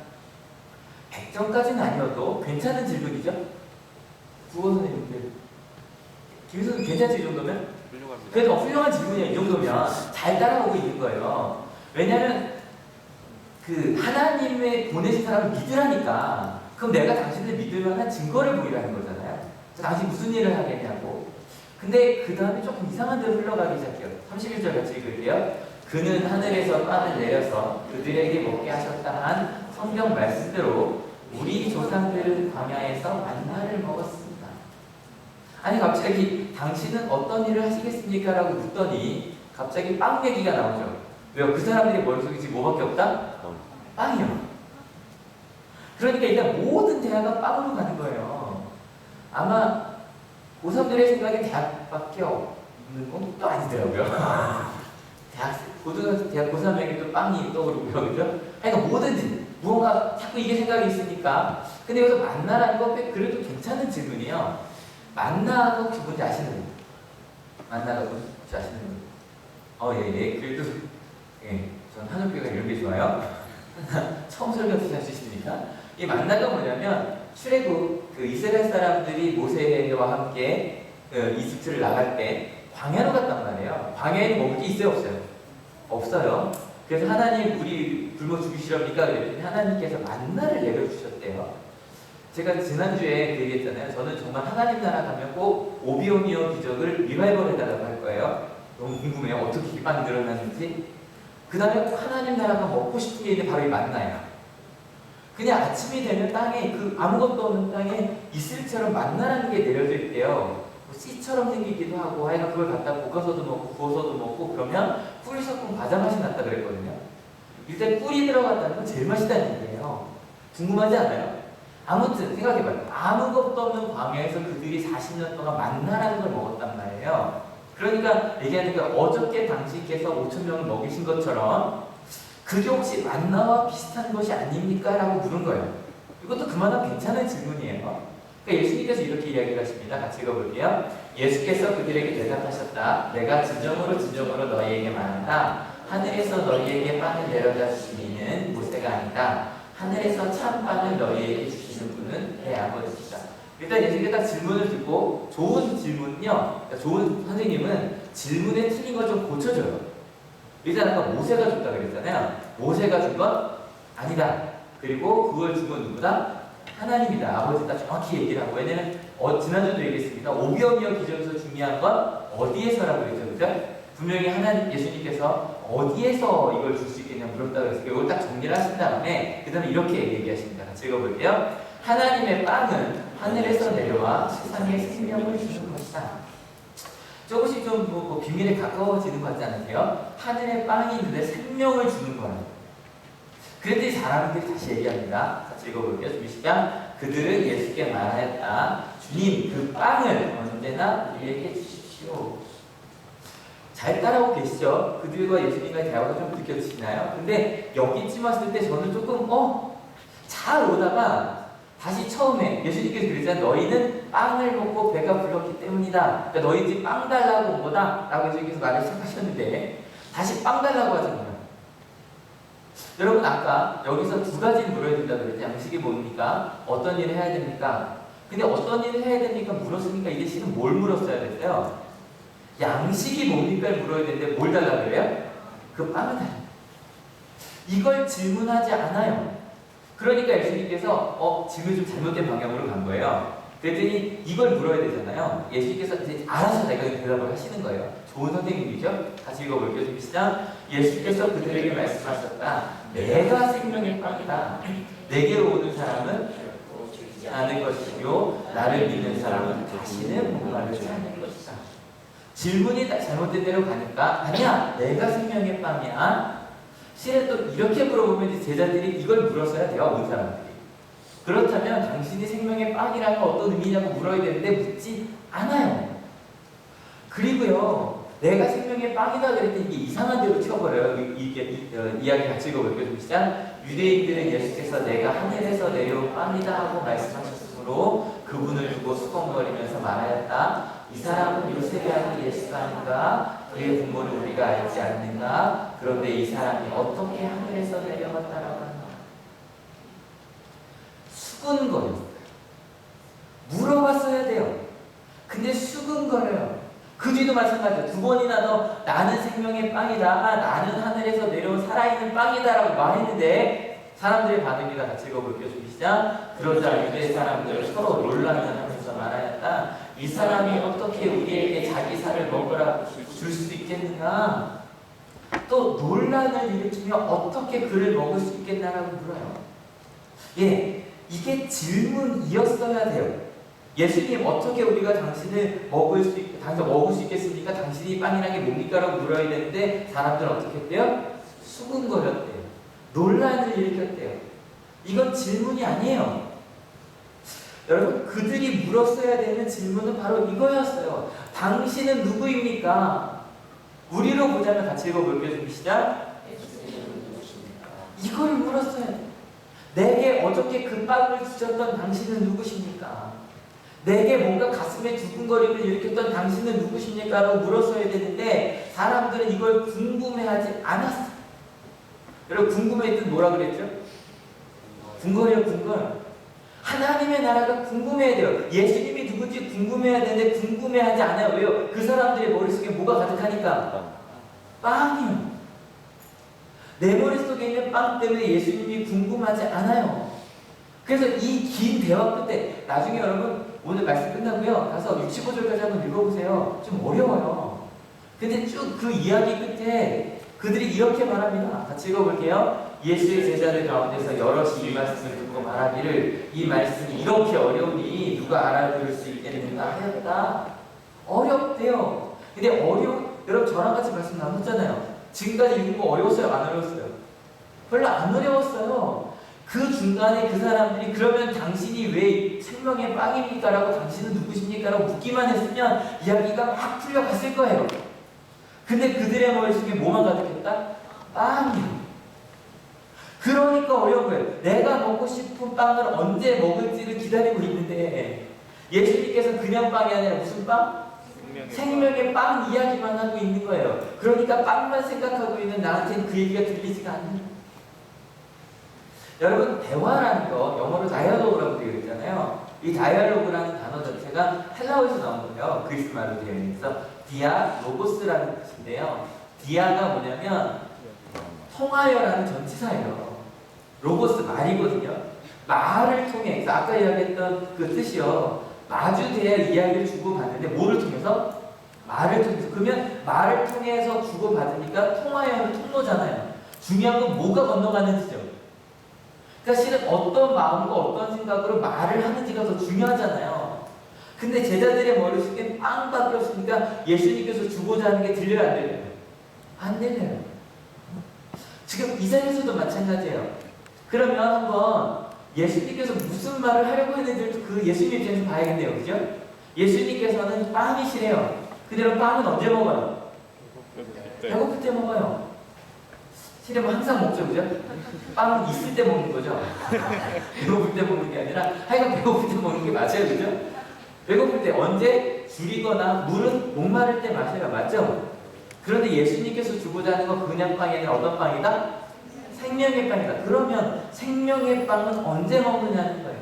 100점까지는 아니어도 괜찮은 질문이죠? 국어 선생님들 김 선생님 괜찮지 이 정도면? 그래도 훌륭한 질문이야. 이 정도면 잘 따라오고 있는 거예요. 왜냐하면 그 하나님의 보내신 사람을 믿으라니까. 그럼 내가 당신을 믿을 만한 증거를 보이라는 거잖아요. 당신 무슨 일을 하겠냐고. 근데 그 다음에 조금 이상한 데로 흘러가기 시작해요. 31절 같이 읽을게요. 그는 하늘에서 빵을 내려서 그들에게 먹게 하셨다 한 성경 말씀대로 우리 조상들은 광야에서 만나를 먹었습니다. 아니 갑자기 당신은 어떤 일을 하시겠습니까? 라고 묻더니 갑자기 빵 얘기가 나오죠. 왜요? 그 사람들의 머릿속에 지금 뭐밖에 없다? 빵이요. 그러니까 일단 모든 대화가 빵으로 가는 거예요. 아마 고3들의 생각에 대학밖에 없는 건 또 아니더라고요. 대학 고3에게 또 빵이 떠오르고요. 그죠? 그러니까 뭐든지 무언가 자꾸 이게 생각이 있으니까. 근데 여기서 만나라는 건 그래도 괜찮은 질문이에요. 만나가 혹시 뭔지 아시는 분? 만나가 뭔지 아시는 분? 예. 그래도 전 한옥교가 이런 게 좋아요. 처음 설교해서 할 수 있으니까. 이 만나가 뭐냐면 출애굽 그 이스라엘 사람들이 모세와 함께 이집트를 나갈 때 광야로 갔단 말이에요. 광야에는 먹을 게 있어요, 없어요? 없어요. 그래서 하나님 우리 굶어 죽이시렵니까? 그랬더니 하나님께서 만나를 내려주셨대요. 제가 지난주에 그 얘기했잖아요. 저는 정말 하나님 나라 가면 꼭 오비오미오 기적을 리바이벌 해달라고 할 거예요. 너무 궁금해요. 어떻게 기반이 늘어났는지. 그 다음에 꼭 하나님 나라가 먹고 싶은 게 있는데 바로 이 만나예요. 그냥 아침이 되면 땅에 그 아무것도 없는 땅에 이슬처럼 만나라는 게 내려져 있대요. 뭐 씨처럼 생기기도 하고 하여간 그걸 갖다 볶아서도 먹고 구워서도 먹고 그러면 꿀 섞은 과자 맛이 났다 그랬거든요. 일단 꿀이 들어갔다는 건 제일 맛있다는 얘기예요. 궁금하지 않아요? 아무튼 생각해봐요. 아무것도 없는 광야에서 그들이 40년 동안 만나라는 걸 먹었단 말이에요. 그러니까 얘기하는 게 어저께 당신께서 5,000명을 먹이신 것처럼 그게 혹시 만나와 비슷한 것이 아닙니까? 라고 물은 거예요. 이것도 그만한 괜찮은 질문이에요. 그러니까 예수님께서 이렇게 이야기를 하십니다. 같이 읽어볼게요. 예수께서 그들에게 대답하셨다. 내가 진정으로 너희에게 말한다. 하늘에서 너희에게 빵을 내려다 주신 이는 모세가 아니다. 하늘에서 참 빵을 너희에게 주시는 분은 내 아버지시다. 일단 예수님께 딱 질문을 듣고 좋은 질문은요. 좋은 선생님은 질문에 틀린 걸 좀 고쳐줘요. 일단 아까 모세가 줬다 그랬잖아요. 모세가 준 건 아니다. 그리고 그걸 준 건 누구다? 하나님이다. 아버지다. 정확히 얘기를 하고. 왜냐면 지난주도 얘기했습니다. 오비오미오 기적에서 중요한 건 어디에서라고 그랬죠. 그죠? 분명히 하나님 예수님께서 어디에서 이걸 줄 수 있겠냐 물었다 그랬어요. 이걸 딱 정리를 하신 다음에 그 다음에 이렇게 얘기하십니다. 같이 읽어볼게요. 하나님의 빵은 하늘에서 내려와 세상에 생명을 주는 것이다. 조금씩 좀 비밀에 가까워지는 것 같지 않으세요? 하늘에 빵이 있는데 생명을 주는 거예요. 그랬더니 사람들이 다시 얘기합니다. 같이 읽어볼게요. 준비 시작. 그들은 예수께 말하였다. 주님, 그 빵을 언제나 우리에게 주십시오. 잘 따라오고 계시죠? 그들과 예수님과의 대화가 좀 느껴지시나요? 근데 여기쯤 왔을 때 저는 조금 잘 오다가 다시 처음에 예수님께서 그랬잖아요. 너희는 빵을 먹고 배가 불렀기 때문이다. 그러니까 너희들이 빵 달라고 온 거다. 라고 예수님께서 말을 시작하셨는데 다시 빵 달라고 하잖아요. 여러분 아까 여기서 두 가지를 물어야 된다고 그랬죠. 양식이 뭡니까? 어떤 일을 해야 됩니까? 근데 어떤 일을 해야 됩니까? 물었으니까 이제 실은 뭘 물었어야 됐어요? 양식이 뭡니까? 물어야 되는데 뭘 달라고 그래요? 그 빵을 달라고. 이걸 질문하지 않아요. 그러니까 예수님께서 질문 좀 잘못된 방향으로 간 거예요. 그랬더니 이걸 물어야 되잖아요. 예수님께서 이제 알아서 내가 대답을 하시는 거예요. 좋은 선생님이죠. 다시 읽어볼게요. 좀 시작. 예수께서 그들에게 말씀하셨다. 내가 생명의 빵이다. 내게로 오는 사람은 아는 것이요 나를 믿는 사람은 다시는 목마를 찾는 것이다. 질문이 잘못된 대로 가니까 아니야 내가 생명의 빵이야. 실은 또 이렇게 물어보면 이제 제자들이 이걸 물었어야 돼요. 온 사람들이. 그렇다면 당신이 생명의 빵이라는 건 어떤 의미냐고 물어야 되는데 묻지 않아요. 그리고요 내가 생명의 빵이다 그랬더니 이게 이상한 대로 튀어버려요. 이야기 같이 읽어볼게요. 좀 시작. 유대인들은 예수께서 내가 하늘에서 내려온 빵이다 하고 말씀하셨으므로 그분을 두고 수건거리면서 말하였다. 이 사람은 요셉의 아들 예수가 아닌가? 그의 부모를 우리가 알지 않는가? 그런데 이 사람이 어떻게 하늘에서 내려갔다라고 하나? 수근거렸어요. 물어봤어야 돼요. 근데 수근거려요. 그 뒤도 마찬가지예요. 두 번이나 더 나는 생명의 빵이다. 나는 하늘에서 내려온 살아있는 빵이다라고 말했는데 사람들의 반응이다. 같이 읽어볼게요. 좀 시작. 그러자 유대 사람들은 서로 논란하면서 말하였다. 이 사람이 어떻게 우리에게 자기 살을 먹으라 줄 수 있겠는가? 또 논란을 일으키며 어떻게 그를 먹을 수 있겠나라고 물어요. 예, 이게 질문이었어야 돼요. 예수님 어떻게 우리가 당신을 먹을 수 있겠습니까? 당신이 빵이라는 게 뭡니까? 라고 물어야 되는데 사람들은 어떻게 했대요? 수근거렸대요. 논란을 일으켰대요. 이건 질문이 아니에요. 여러분 그들이 물었어야 되는 질문은 바로 이거였어요. 당신은 누구입니까? 우리로 보자면 같이 읽어볼게요. 좀 시작. 이걸 물었어야 돼요. 내게 어저께 그 빵을 주셨던 당신은 누구십니까? 내게 뭔가 가슴에 두근거림을 일으켰던 당신은 누구십니까? 라고 물었어야 되는데 사람들은 이걸 궁금해하지 않았어요. 여러분 궁금했던 뭐라 그랬죠? 궁궐이요 궁궐. 하나님의 나라가 궁금해야 돼요. 예수님이 누군지 궁금해야 되는데 궁금해하지 않아요. 왜요? 그 사람들의 머릿속에 뭐가 가득하니까? 빵이요. 내 머릿속에 있는 빵 때문에 예수님이 궁금하지 않아요. 그래서 이 긴 대화 끝에 나중에 여러분 오늘 말씀 끝나고요. 가서 65절까지 한번 읽어보세요. 좀 어려워요. 근데 쭉 그 이야기 끝에 그들이 이렇게 말합니다. 같이 읽어볼게요. 예수의 제자들 가운데서 여럿이 이 말씀을 듣고 말하기를 이 말씀이 이렇게 어려우니 누가 알아들을 수 있겠는가 하였다. 어렵대요. 근데 여러분 저랑 같이 말씀 나눴잖아요. 지금까지 읽은 거 어려웠어요? 안 어려웠어요? 별로 안 어려웠어요. 그 중간에 그 사람들이 그러면 당신이 왜 생명의 빵입니까? 라고 당신은 누구십니까? 라고 묻기만 했으면 이야기가 막 풀려갔을 거예요. 근데 그들의 머릿속에 뭐만 가득했다? 빵이요. 그러니까 어려운 거예요. 내가 먹고 싶은 빵을 언제 먹을지를 기다리고 있는데 예수님께서 그냥 빵이 아니라 무슨 빵? 생명의 빵 이야기만 하고 있는 거예요. 그러니까 빵만 생각하고 있는 나한테는 그 얘기가 들리지가 않는 거예요. 여러분 대화라는 거 영어로 다이얼로그라고 되어 있잖아요. 이 다이얼로그라는 단어 자체가 헬라어에서 나온 거예요. 그리스 말로 되어 있어서 디아 로고스라는 뜻인데요. 디아가 뭐냐면 통하여라는 전치사예요. 로고스 말이거든요. 말을 통해 아까 이야기했던 그 뜻이요. 마주대야 이야기를 주고받는데 뭐를 통해서? 말을 통해서. 그러면 말을 통해서 주고받으니까 통하여는 통로잖아요. 중요한 건 뭐가 건너가는지죠. 그러니까 실은 어떤 마음과 어떤 생각으로 말을 하는지가 더 중요하잖아요. 근데 제자들의 머릿속에 빵밖에 없으니까 예수님께서 주고자 하는 게 들려요, 안 들려요? 안 들려요. 지금 이 자리에서도 마찬가지예요. 그러면 한번 예수님께서 무슨 말을 하려고 했는지를 그 예수님 입장에서 봐야겠네요. 그죠? 예수님께서는 빵이시래요. 근데 빵은 언제 먹어요? 배고플 때 먹어요. 실은 뭐 항상 먹죠, 그죠? 빵은 있을 때 먹는 거죠. 배고플 때 먹는 게 아니라 하여간 배고플 때 먹는 게 맞아요, 그죠? 배고플 때 언제? 줄이거나 물은 목마를 때 마셔요, 맞죠? 그런데 예수님께서 주고자 하는 건 그냥 빵이 아니라 어떤 빵이다? 생명의 빵이다. 그러면 생명의 빵은 언제 먹느냐는 거예요.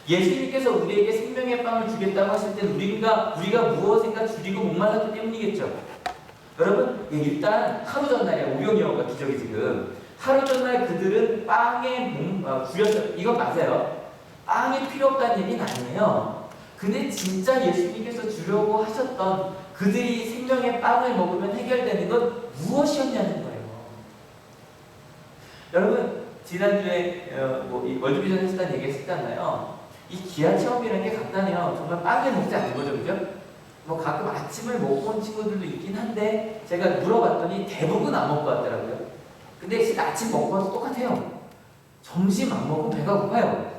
예수님께서 우리에게 생명의 빵을 주겠다고 하실 때 우리가 무엇인가 줄이고 목말랐기 때문이겠죠. 여러분 일단 하루 전날이야. 우연이어가 기적이 지금 하루 전날 그들은 빵에 줄였어요. 이건 맞아요. 빵이 필요 없다는 얘기는 아니에요. 근데 진짜 예수님께서 주려고 하셨던 그들이 생명의 빵을 먹으면 해결되는 건 무엇이었냐는 거예요. 여러분 지난주에 이 월드비전 했었다는 얘기 했었잖아요. 이 기아 체험이라는 게 간단해요. 정말 빵을 먹지 않는 거죠, 그죠? 뭐 가끔 아침을 먹고 온 친구들도 있긴 한데 제가 물어봤더니 대부분 안 먹고 왔더라고요. 근데 아침 먹고 와서 똑같아요. 점심 안 먹으면 배가 고파요.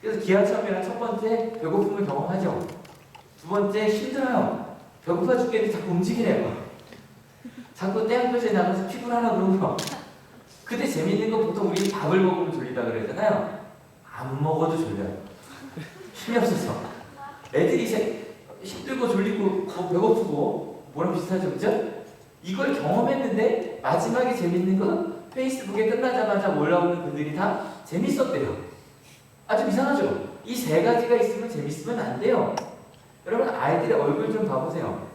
그래서 기아 체험이란 첫 번째 배고픔을 경험하죠. 두 번째 힘들어요. 배고파 죽겠는데 자꾸 움직이래요. 자꾸 떼양볕에 나가서 피곤하라 그러고요. 근데 재밌는 건 보통 우리 밥을 먹으면 졸리다 그러잖아요. 안 먹어도 졸려요. 힘이 없어서. 애들이 이제 힘들고 졸리고 뭐 배고프고 뭐랑 비슷하죠, 그죠? 이걸 경험했는데 마지막에 재밌는 건 페이스북에 끝나자마자 올라오는 글들이 다 재밌었대요. 아주 이상하죠? 이 세 가지가 있으면 재밌으면 안 돼요. 여러분 아이들의 얼굴 좀 봐보세요.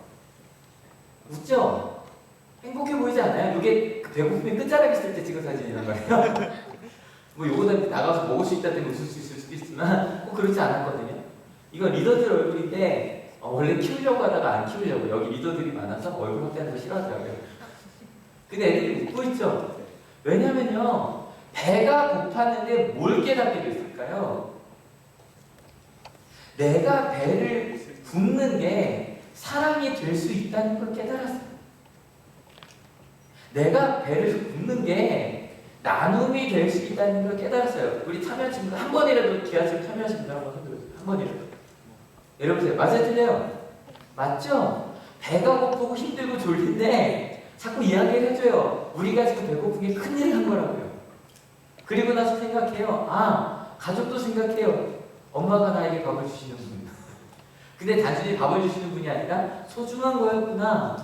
웃죠? 행복해 보이지 않아요? 이게 배고픔이 끝자락에 있을 때 찍은 사진이란 말이에요. 뭐 요거다 나가서 먹을 수 있다 때문에 웃을 수 있을 수도 있지만 꼭 그렇지 않았거든요. 이건 리더들 얼굴인데 원래 키우려고 하다가 안 키우려고 여기 리더들이 많아서 얼굴 확대하는 거 싫어하더라고요. 근데 애들이 웃고 있죠. 왜냐면요 배가 고팠는데 뭘 깨닫게 됐을까요? 내가 배를 굶는 게 사랑이 될 수 있다는 걸 깨달았어요. 내가 배를 굶는 게 나눔이 될 수 있다는 걸 깨달았어요. 우리 참여하신 분들 한 번이라도 기아처럼 참여하신 분들 한번 손들어주세요. 한 번이라도. 내려보세요. 맞아요? 틀려요? 맞죠? 배가 고프고 힘들고 졸린데 자꾸 이야기를 해줘요. 우리가 지금 배고픈 게 큰일을 한 거라고요. 그리고 나서 생각해요. 아, 가족도 생각해요. 엄마가 나에게 밥을 주시는 분. 근데 단순히 밥을 주시는 분이 아니라 소중한 거였구나.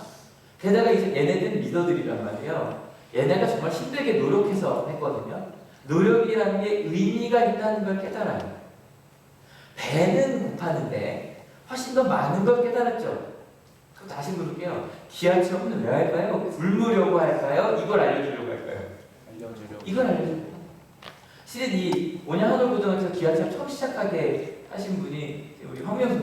게다가 이제 얘네들은 리더들이란 말이에요. 얘네가 정말 힘들게 노력해서 했거든요. 노력이라는 게 의미가 있다는 걸 깨달아요. 배는 고파는데 훨씬 더 많은 걸 깨달았죠. 그럼 다시 물을게요. 기아 체험은 왜 할까요? 굶으려고 할까요? 이걸 알려주려고 할까요? 이걸 알려주려고. 실은 이 온양하늘고등학교 기아 체험 처음 시작하게 하신 분이 우리 황명수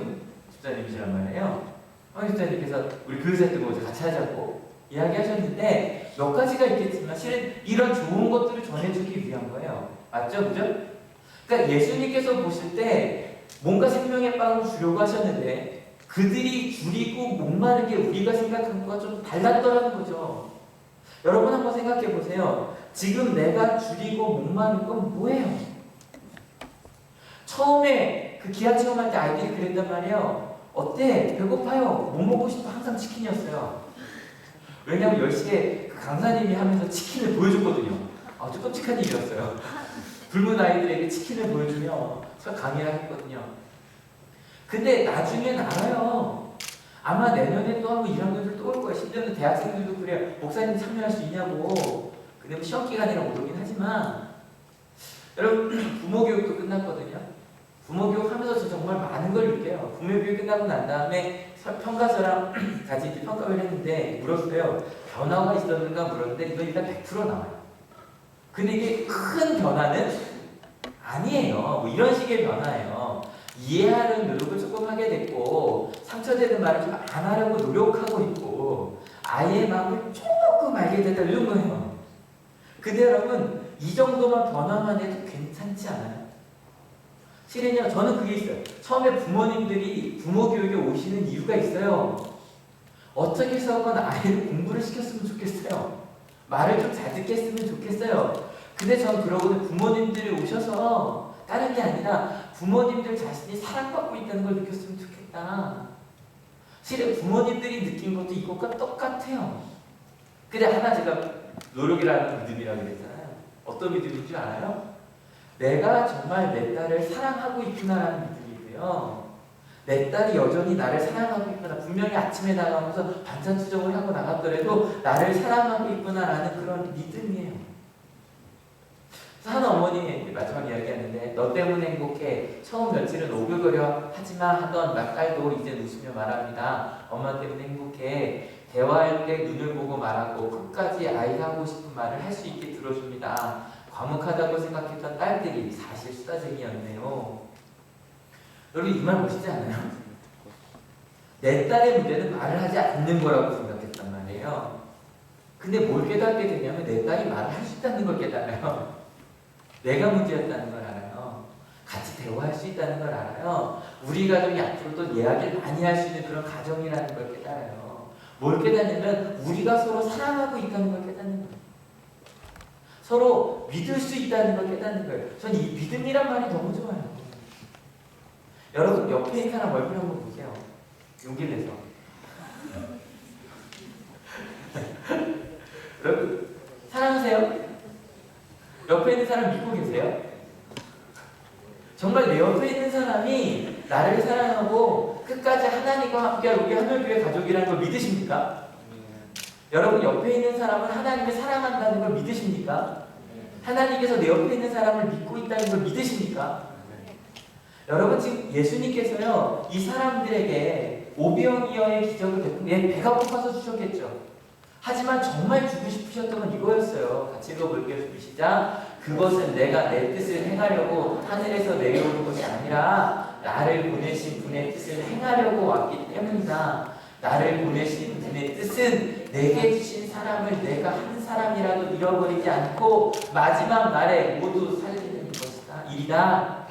집사님이시란 말이에요. 황명수 집사님께서 우리 교회생들 모두 같이 하자고 이야기하셨는데 몇 가지가 있겠지만 실은 이런 좋은 것들을 전해주기 위한 거예요. 맞죠? 그죠? 그러니까 예수님께서 보실 때 뭔가 생명의 빵을 주려고 하셨는데 그들이 줄이고 목마른 게 우리가 생각한 것과 좀 달랐더라는 거죠. 여러분 한번 생각해 보세요. 지금 내가 줄이고 목마른 건 뭐예요? 처음에 그 기아 체험할 때 아이들이 그랬단 말이에요. 어때? 배고파요. 뭐 먹고 싶어? 항상 치킨이었어요. 왜냐하면 10시에 그 강사님이 하면서 치킨을 보여줬거든요. 아주 끔찍한 일이었어요. 굶은 아이들에게 치킨을 보여주며 강의를 했거든요. 근데 나중엔 알아요. 아마 내년에 또 하고 1학년들 또 올 거예요. 심지어는 대학생들도 그래요. 목사님 참여할 수 있냐고. 근데 뭐 시험 기간이라 못 오긴 하지만 여러분 부모 교육도 끝났거든요. 부모 교육 하면서 저 정말 많은 걸 느껴요. 부모 교육 끝나고 난 다음에 평가서랑 같이 이제 평가를 했는데 물었어요. 변화가 있었는가 물었는데 이거 일단 100% 나와요. 근데 이게 큰 변화는 아니에요. 뭐 이런 식의 변화예요. 이해하는 노력을 조금 하게 됐고 상처되는 말을 좀 안 하려고 노력하고 있고 아이의 마음을 조금 알게 됐다 이런 거예요. 근데 여러분 이 정도만 변화만 해도 괜찮지 않아요? 실은요 저는 그게 있어요. 처음에 부모님들이 부모 교육에 오시는 이유가 있어요. 어떻게 해서건 아이를 공부를 시켰으면 좋겠어요. 말을 좀 잘 듣게 했으면 좋겠어요. 근데 전 그러고는 부모님들이 오셔서 다른 게 아니라 부모님들 자신이 사랑받고 있다는 걸 느꼈으면 좋겠다. 실은 부모님들이 느낀 것도 이것과 똑같아요. 근데 하나 제가 노력이라는 믿음이라고 그랬잖아요. 어떤 믿음인 줄 알아요? 내가 정말 내 딸을 사랑하고 있구나라는 믿음이고요. 내 딸이 여전히 나를 사랑하고 있구나. 분명히 아침에 나가면서 반찬 투정을 하고 나갔더라도 나를 사랑하고 있구나라는 그런 믿음이에요. 한 어머니 마지막 이야기하는데 너 때문에 행복해. 처음 며칠은 오글거려 하지마 하던 몇 달도 이제 웃으며 말합니다. 엄마 때문에 행복해. 대화할 때 눈을 보고 말하고 끝까지 아이가 하고 싶은 말을 할 수 있게 들어줍니다. 과묵하다고 생각했던 딸들이 사실 수다쟁이였네요. 여러분 이 말 멋있지 않아요? 내 딸의 문제는 말을 하지 않는 거라고 생각했단 말이에요. 근데 뭘 깨닫게 되냐면 내 딸이 말을 할 수 있다는 걸 깨달아요. 내가 문제였다는 걸 알아요. 같이 대화할 수 있다는 걸 알아요. 우리 가족이 앞으로도 이야기를 많이 할 수 있는 그런 가정이라는 걸 깨달아요. 뭘 깨닫냐면 우리가 서로 사랑하고 있다는 걸 깨닫는 거예요. 서로 믿을 수 있다는 걸 깨닫는 거예요. 전 이 믿음이란 말이 너무 좋아요. 여러분 옆에 있는 사람 얼굴 한번 보세요. 용기를 내서. 여러분 사랑하세요? 옆에 있는 사람 믿고 계세요? 정말 내 옆에 있는 사람이 나를 사랑하고 끝까지 하나님과 함께할 우리 하늘교회 가족이라는 걸 믿으십니까? 여러분 옆에 있는 사람은 하나님을 사랑한다는 걸 믿으십니까? 하나님께서 내 옆에 있는 사람을 믿고 있다는 걸 믿으십니까? 여러분 지금 예수님께서요 이 사람들에게 오병이어의 기적을 베푼 게 배가 고파서 주셨겠죠. 하지만 정말 주고 싶으셨던 건 이거였어요. 같이 읽어볼게요. 시작. 그것은 내가 내 뜻을 행하려고 하늘에서 내려오는 것이 아니라 나를 보내신 분의 뜻을 행하려고 왔기 때문이다. 나를 보내신 분의 뜻은 내게 주신 사람을 내가 한 사람이라도 잃어버리지 않고 마지막 날에 모두 살리는 것이다. 일이다.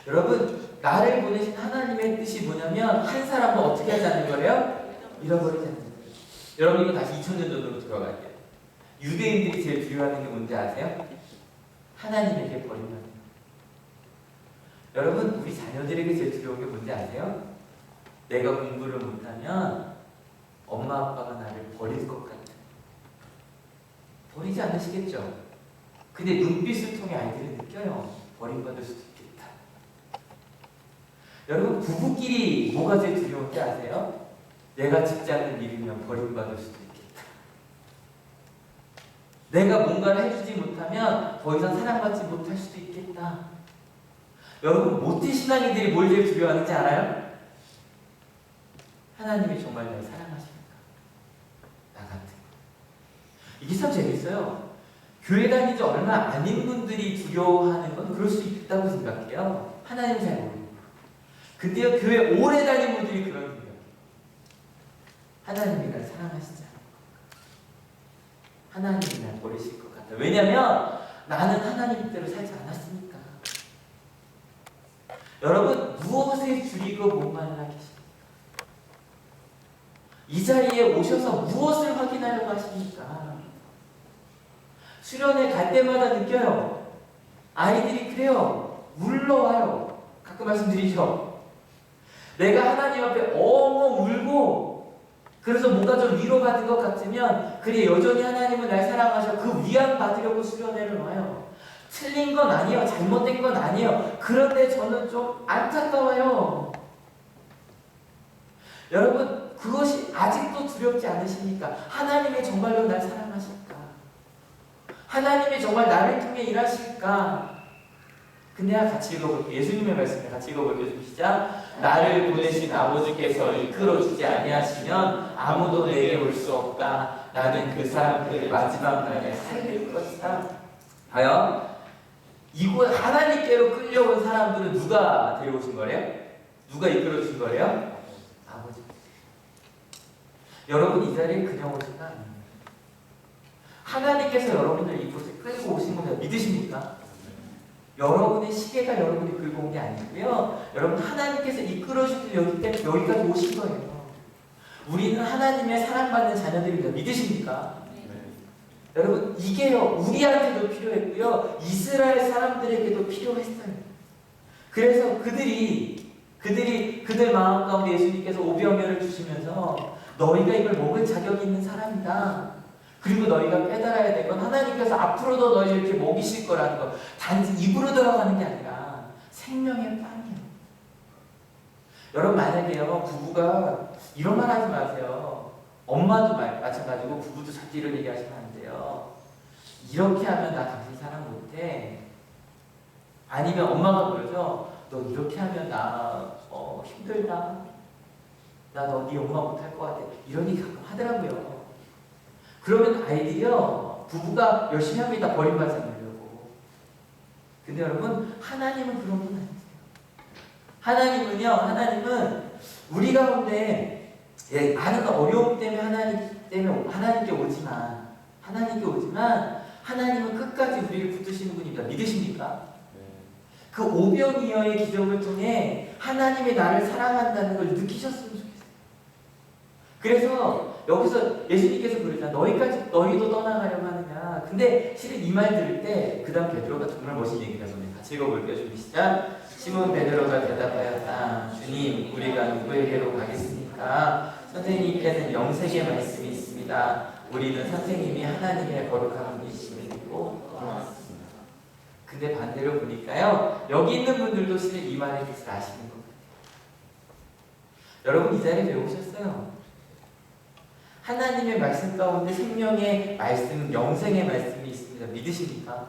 여러분 나를 보내신 하나님의 뜻이 뭐냐면 한 사람도 어떻게 하자는 거예요? 잃어버리지 않는 거예요. 여러분 이거 다시 2000년 전으로 들어갈게요. 유대인들이 제일 두려워하는 게 뭔지 아세요? 하나님에게 버림받는 거예요. 여러분 우리 자녀들에게 제일 두려운 게 뭔지 아세요? 내가 공부를 못하면 엄마 아빠가 나를 버릴 것 같아. 버리지 않으시겠죠? 근데 눈빛을 통해 아이들은 느껴요. 버림받을 수도 있겠다. 여러분 부부끼리 뭐가 제일 두려운지 아세요? 내가 직장을 잃으면 버림받을 수도 있겠다. 내가 뭔가를 해주지 못하면 더 이상 사랑받지 못할 수도 있겠다. 여러분 모태신앙이들이 뭘 제일 두려워하는지 알아요? 하나님이 정말 날 사랑하십니까? 나 같은 거. 이게 참 재밌어요. 교회 다니지 얼마 아닌 분들이 두려워하는 건 그럴 수 있다고 생각해요. 하나님 잘 모르고. 근데요 교회 오래 다닌 분들이 그런 거예요. 하나님이 날 사랑하시지 않을 것 같아. 하나님이 날 버리실 것 같아. 왜냐면 나는 하나님대로 살지 않았으니까. 여러분 무엇에 줄이고 목말라 계십니까? 이 자리에 오셔서 무엇을 확인하려고 하십니까? 수련회 갈 때마다 느껴요. 아이들이 그래요. 울러와요. 가끔 말씀드리죠. 내가 하나님 앞에 엉엉 울고 그래서 뭔가 좀 위로받은 것 같으면 그래 여전히 하나님은 날 사랑하셔. 그 위안 받으려고 수련회를 와요. 틀린 건 아니에요. 잘못된 건 아니에요. 그런데 저는 좀 안타까워요. 여러분 그것이 아직도 두렵지 않으십니까? 하나님이 정말로 날 사랑하실까? 하나님이 정말 나를 통해 일하실까? 근데 같이 읽어볼게요. 예수님의 말씀을 같이 읽어볼게요. 시작. 나를 보내신 아버지께서 이끌어주지 아니하시면 아무도 내게 올 수 없다. 나는 그 사람들을 마지막 날에 살릴 것이다. 봐요. 이곳 하나님께로 끌려온 사람들은 누가 데려오신 거래요? 누가 이끌어주신 거래요? 아버지. 여러분 이 자리에 그냥 오신 거 아닙니다. 하나님께서 여러분을 이곳에 끌고 오신 겁니다. 믿으십니까? 여러분의 시계가 여러분이 끌고 온 게 아니고요. 여러분 하나님께서 이끌어주셔서 여기까지 오신 거예요. 우리는 하나님의 사랑받는 자녀들입니다. 믿으십니까? 네. 여러분 이게요 우리한테도 필요했고요. 이스라엘 사람들에게도 필요했어요. 그래서 그들 마음 가운데 예수님께서 오병이어를 주시면서 너희가 이걸 먹을 자격이 있는 사람이다. 그리고 너희가 깨달아야 될 건 하나님께서 앞으로도 너희를 이렇게 먹이실 거라는 거. 단지 입으로 들어가는 게 아니라 생명의 빵이에요. 여러분 만약에요 부부가 이런 말 하지 마세요. 엄마도 마찬가지고 부부도 절대 이런 얘기 하시면 안 돼요. 이렇게 하면 나 당신 사랑 못해. 아니면 엄마가 그러죠. 너 이렇게 하면 나 힘들다. 나 너 네 엄마 못할 것 같아. 이런 얘기 가끔 하더라고요. 그러면 아이들이요 부부가 열심히 합니다. 버림받지 않으려고. 근데 여러분 하나님은 그런 분 아니세요. 하나님은 우리 가운데 많은 어려움 때문에 하나님께 오지만 하나님은 끝까지 우리를 붙드시는 분입니다. 믿으십니까? 그 오병이어의 기적을 통해 하나님이 나를 사랑한다는 걸 느끼셨으면 좋겠어요. 그래서 여기서 예수님께서 그러잖아. 너희도 떠나가려고 하느냐. 근데 실은 이 말 들을 때 그 다음 베드로가 정말 멋진 얘기를 하거든요. 같이 읽어볼게요. 준비 시작. 시몬 베드로가 대답하였다. 주님, 우리가 누구에게로 가겠습니까? 선생님께는 영생의 말씀이 있습니다. 우리는 선생님이 하나님의 거룩한 분이심을 믿고 떠났습니다. 근데 반대로 보니까요, 여기 있는 분들도 실은 이 말의 뜻을 아시는 것 같아요. 여러분 이 자리에 배우셨어요. 하나님의 말씀 가운데 생명의 말씀, 영생의 말씀이 있습니다. 믿으십니까?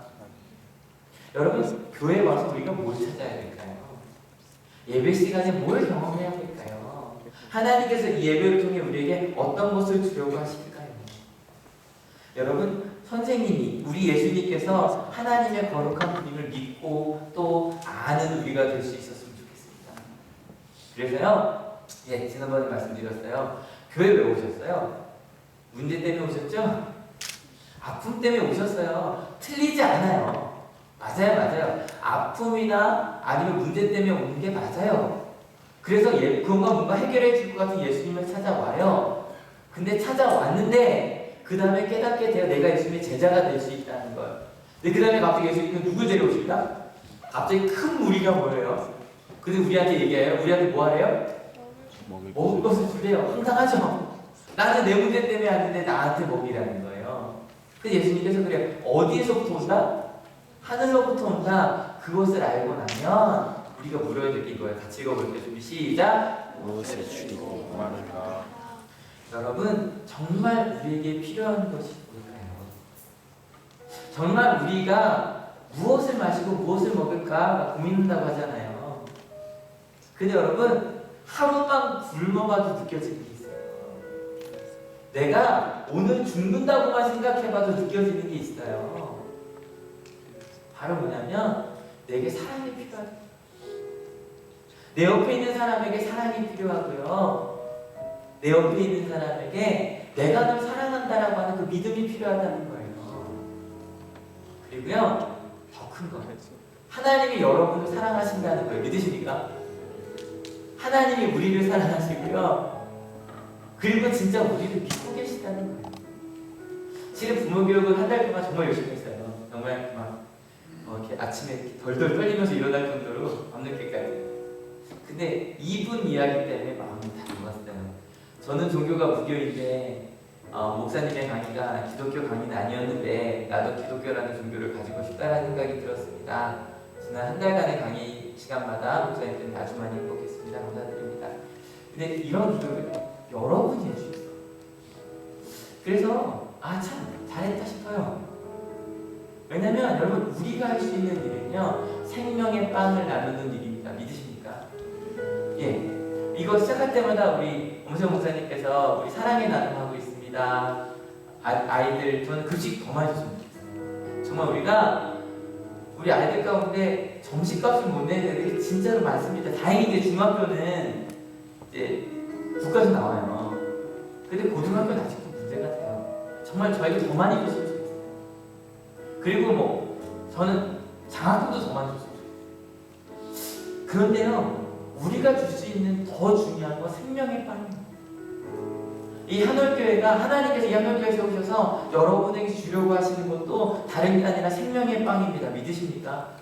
여러분 교회에 와서 우리가 뭘 찾아야 될까요? 예배 시간에 뭘 경험해야 될까요? 하나님께서 이 예배를 통해 우리에게 어떤 것을 주려고 하실까요? 여러분 선생님이 우리 예수님께서 하나님의 거룩한 분임을 믿고 또 아는 우리가 될 수 있었으면 좋겠습니다. 그래서요, 지난번에 말씀드렸어요. 교회 왜 오셨어요? 문제 때문에 오셨죠? 아픔 때문에 오셨어요. 틀리지 않아요. 맞아요. 아픔이나 아니면 문제 때문에 오는 게 맞아요. 그래서 그건가 뭔가 해결해 줄 것 같은 예수님을 찾아와요. 근데 찾아왔는데 그 다음에 깨닫게 돼요. 내가 예수님의 제자가 될 수 있다는 걸. 근데 그 다음에 갑자기 예수님은 누굴 데려오실까? 갑자기 큰 무리가 모여요. 근데 우리한테 얘기해요. 우리한테 뭐 하래요? 먹을 것을 주래요. 황당하죠? 나는 내 문제 때문에 왔는데 나한테 먹이라는 거예요. 근데 예수님께서 그래요. 어디에서부터 온다? 하늘로부터 온다. 그것을 알고 나면 우리가 물어야 될 게 이거예요. 같이 읽어볼게요. 준비 시작. 무엇을 줄이고 많은가? 여러분 정말 우리에게 필요한 것이 뭘까요? 정말 우리가 무엇을 마시고 무엇을 먹을까 고민한다고 하잖아요. 근데 여러분 하루만 굶어봐도 느껴지는 게 있어요. 내가 오늘 죽는다고만 생각해봐도 느껴지는 게 있어요. 바로 뭐냐면 내게 사랑이 필요하다. 내 옆에 있는 사람에게 사랑이 필요하고요. 내 옆에 있는 사람에게 내가 널 사랑한다라고 하는 그 믿음이 필요하다는 거예요. 그리고요, 더 큰 거. 하나님이 여러분을 사랑하신다는 거예요. 믿으십니까? 하나님이 우리를 사랑하시고요. 그리고 진짜 우리를 믿고 계시다는 거예요. 실은 부모 교육을 한 달 동안 정말 열심히 했어요. 정말 막 이렇게 아침에 이렇게 덜덜 떨리면서 일어날 정도로 밤늦게까지. 근데 이분 이야기 때문에 마음이 다 녹았어요. 저는 종교가 무교인데 목사님의 강의가 기독교 강의는 아니었는데 나도 기독교라는 종교를 가지고 싶다라는 생각이 들었습니다. 지난 한 달간의 강의 시간마다 목사님들은 아주 많이 행복했습니다. 감사드립니다. 근데 이런 기도를 여러분이 해주셨어요. 그래서 참 잘했다 싶어요. 왜냐면 여러분 우리가 할 수 있는 일은요 생명의 빵을 나누는 일입니다. 믿으십니까? 이거 시작할 때마다 우리 엄수영 목사님께서 우리 사랑의 나눔하고 있습니다. 아이들 저는 급식 더 많이 줬으면 좋겠어요. 정말 우리가 우리 아이들 가운데 점심값을 못 내는 애들이 진짜로 많습니다. 다행히 이제 중학교는 이제 국가에서 나와요. 근데 고등학교는 아직도 문제가 돼요. 정말 저에게 더 많이 줬으면 좋겠어요. 그리고 저는 장학금도 더 많이 줬으면 좋겠어요. 그런데요, 우리가 줄 수 있는 더 중요한 건 생명의 빵입니다. 이 한올교회가 하나님께서 이 한올교회 세우셔서 여러분에게 주려고 하시는 것도 다른 게 아니라 생명의 빵입니다. 믿으십니까?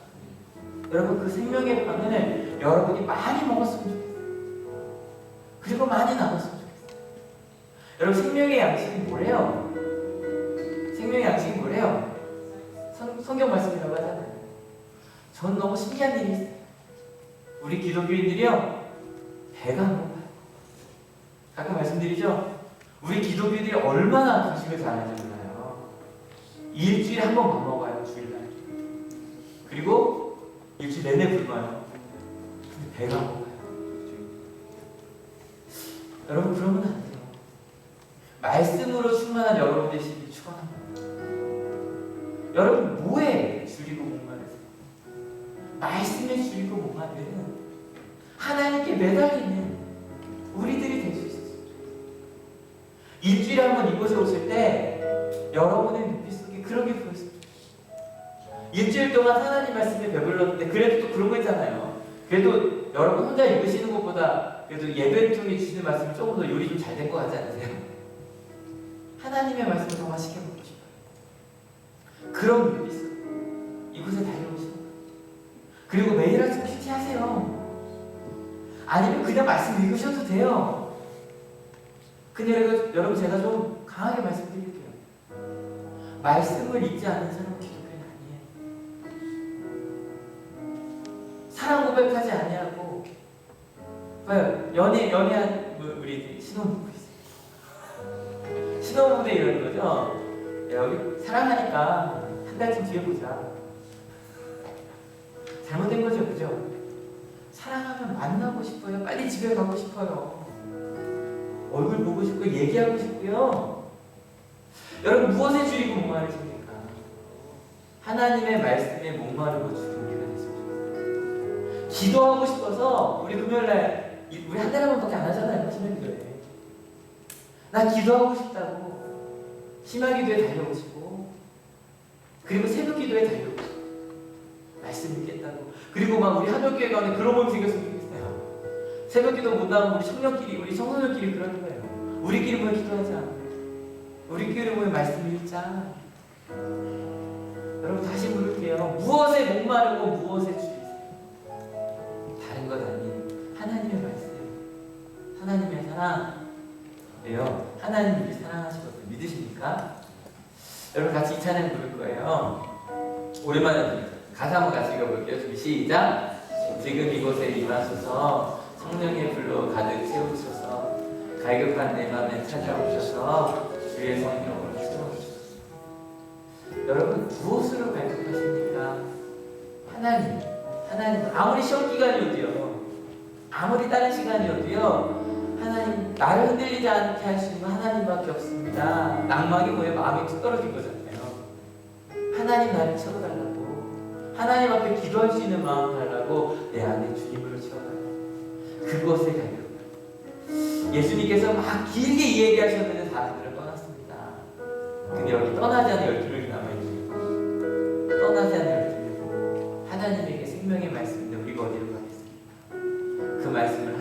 여러분 그 생명의 빵을 여러분이 많이 먹었으면 좋겠어요. 그리고 많이 나눴으면 좋겠어요. 여러분 생명의 양식이 뭐래요? 생명의 양식이 뭐래요? 성경 말씀이라고 하잖아요. 전 너무 신기한 일이 있어요. 우리 기독교인들이요 배가 안 고파요. 가끔 말씀드리죠. 우리 기독교인들이 얼마나 금식을 잘하는지 몰라요. 일주일에 한 번만 먹어요. 주일날. 그리고 일주일 내내 굶어요. 근데 배가 안 고파요. 여러분 그러면 안 돼요. 말씀으로 충만한 여러분 되시기 축원합니다. 여러분 뭐에 줄이고 목마르세요? 말씀에 줄이고 목마르는 하나님께 매달리는 우리들이 될 수 있었어요. 일주일에 한 번 이곳에 오실 때 여러분의 눈빛 속에 그런 게 보였어요. 일주일 동안 하나님 말씀에 배불렀는데 그래도 또 그런 거 있잖아요. 그래도 여러분 혼자 읽으시는 것보다 그래도 예배를 통해 주시는 말씀이 조금 더 요리 좀 잘 된 것 같지 않으세요? 하나님의 말씀을 더 맛있게 먹고 싶어요. 그런 눈빛으로 이곳에 달려오시는 거예요. 그리고 매일 아침 큐티 하세요. 아니면 그냥 말씀 읽으셔도 돼요. 근데 여러분 제가 좀 강하게 말씀드릴게요. 말씀을 읽지 않는 사람은 기독교인 아니에요. 사랑 고백하지 아니하고 연애한 우리 신혼부부 있어요. 신혼부부에 이러는 거죠. 야, 우리 사랑하니까 한 달쯤 뒤에 보자. 잘못된 거죠, 그죠? 사랑하면 만나고 싶어요. 빨리 집에 가고 싶어요. 얼굴 보고 싶고 얘기하고 싶고요. 여러분 무엇에 줄이고 목마르십니까? 하나님의 말씀에 목마르고 죽은 우리가 됐습니다. 기도하고 싶어서 우리 금요일날 우리 한 달에 한 번밖에 안 하잖아요. 심야기도에. 나 기도하고 싶다고 심야기도에 달려오시고 그리고 새벽기도에 달려오시고 말씀 읽겠다고 그리고 막 우리 한옥교회 가운데 그런 모임 생겼으면 좋겠어요. 새벽기도 못하면 우리 청년끼리 우리 청소년끼리 그러는 거예요. 우리끼리 모여 기도하자. 우리끼리 모여 말씀 읽자. 여러분 다시 물을게요. 무엇에 목마르고 무엇에 줄이세요? 다른 것 아닌 하나님의 말씀, 하나님의 사랑이에요. 하나님이 사랑하시거든요. 믿으십니까? 여러분 같이 이 찬양 부를 거예요. 오랜만에 부르죠. 가사 한번 같이 읽어볼게요. 준비 시작. 지금 이곳에 임하소서 성령의 불로 가득 채우소서 갈급한 내 맘에 찾아오셔서 주의 성령으로 채워주소서. 여러분 무엇으로 갈급하십니까? 하나님 아무리 시험 기간이어도요 아무리 다른 시간이어도요 하나님 나를 흔들리지 않게 할 수 있는 하나님밖에 없습니다. 낙막이 뭐예요? 마음이 툭 떨어진 거잖아요. 하나님 나를 채워달라고 하나님 앞에 기도할 수 있는 마음 달라고 내 안에 주님으로 채워달라고 그것에 갈급해요. 예수님께서 막 길게 이 얘기하셨는데 사람들을 떠났습니다. 근데 여기 떠나지 않은 12명이 남아있어요. 떠나지 않은 12명 하나님에게 생명의 말씀인데 우리가 어디로 가겠습니까? 그 말씀을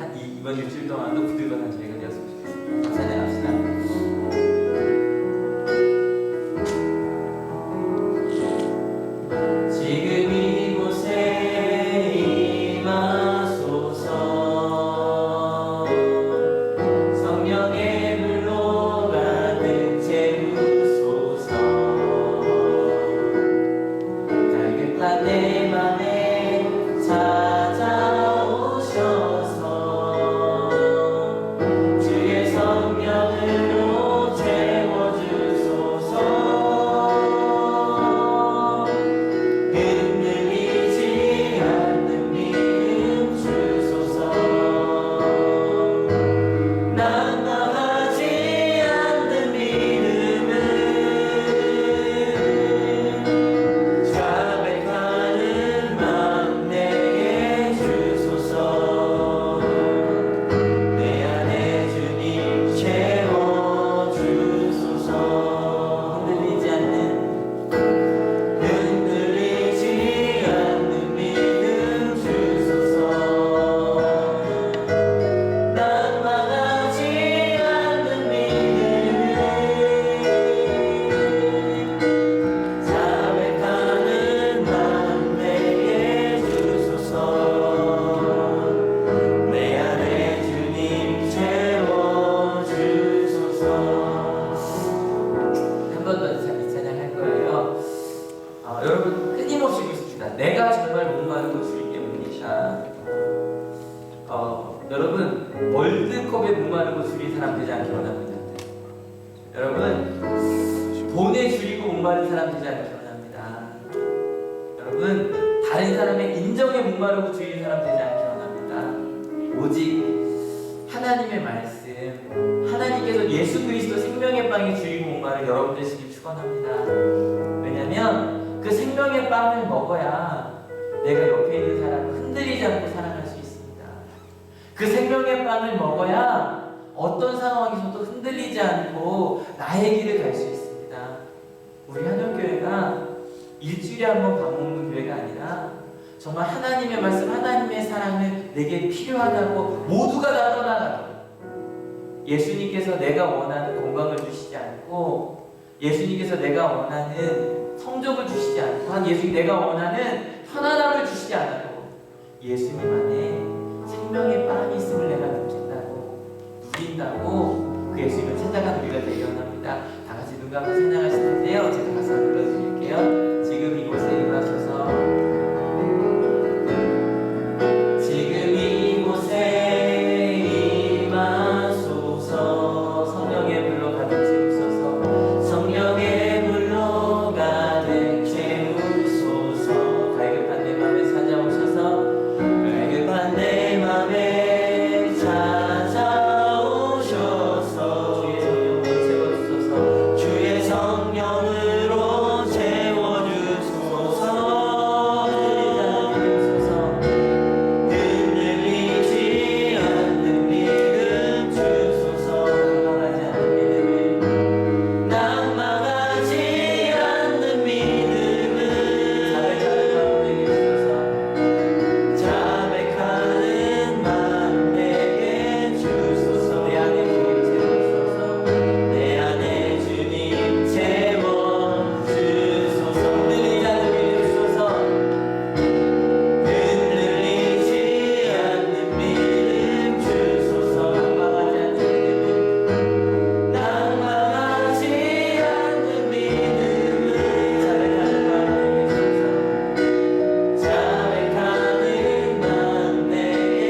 이번 일주일 동안도 붙들고 저희가 되었으면 좋겠습니다. 찬양합시다. 지금 이곳에 임하소서 성령의 불로 가득 채우소서 갈급한 내 맘에 찾아오셔서 주의 성령으로 채워주소서 흔들리지 않는 믿음 주소서 낙망하지 않는 믿음은 자백하는 마음 내게 주소서 내 안에 주님 채워주소서 흔들리지 않는 믿음 주소서 낙망하지 않는 믿음 자백하는 마음 내게 주소서 내 안에 주님 채워주소서. 한 번 더 찬양할 거예요. 여러분 끊임없이 묻습니다. 내가 정말 목마르고 주님께 묻니까 여러분 월드컵에 목마르고 줄인 사람 되지 않기 원합니다. 여러분 돈에 줄이고 목마른 사람 되지 않기 원합니다. 여러분 다른 사람의 인정에 목마르고 줄인 사람 되지 않기 원합니다. 오직 하나님의 말씀 하나님께서 예수 그리스도 생명의 빵에 줄이고 목마른 여러분 되시길 축원합니다. 왜냐하면 그 생명의 빵을 먹어야 내가 옆에 있는 사람을 흔들리지 않고 사랑할 수 있습니다. 그 생명의 빵을 먹어야 어떤 상황에서도 흔들리지 않고 나의 길을 갈 수 있습니다. 우리 한영교회가 일주일에 한 번 밥 먹는 교회가 아니라 정말 하나님의 말씀, 하나님의 사랑을 내게 필요하다고 모두가 다 떠나가도 예수님께서 내가 원하는 건강을 주시지 않고 예수님께서 내가 원하는 성적을 주시지 않고 예수님 내가 원하는 편안함을 주시지 않아도 예수님 안에 생명의 빵이 있음을 내가 느낀다고 누린다고 그 예수님을 찾아가는 우리가 되기 원합니다. 다 같이 눈 감고 찬양하실 텐데요. 제가 가사 불러드릴게요. 지금 이곳에 임하소서. 지금 이곳에 임하소서. 성령의 불로 가득 채우소서. 성령의 불로 가득 채우소서. 갈급한 내 맘에 찾아오셔서 갈급한 내 맘에 찾아오셔서 주의 성령으로 채워주소서. 흔들리지 않는 믿음 주소서. 낭망하지 않는 믿음을 자백하는 마음 내게 주소서. 내 안에 주님 채워주소서. 내 안에 주님 채워주소서. 흔들리지 않는 믿음 주소서. 흔들리지 않는 믿음 주소서. 낭망하지 않는 믿음, 낭망하지 않는 믿음을 자백하는 마음 내게 주소서. 자백하는 마음 내게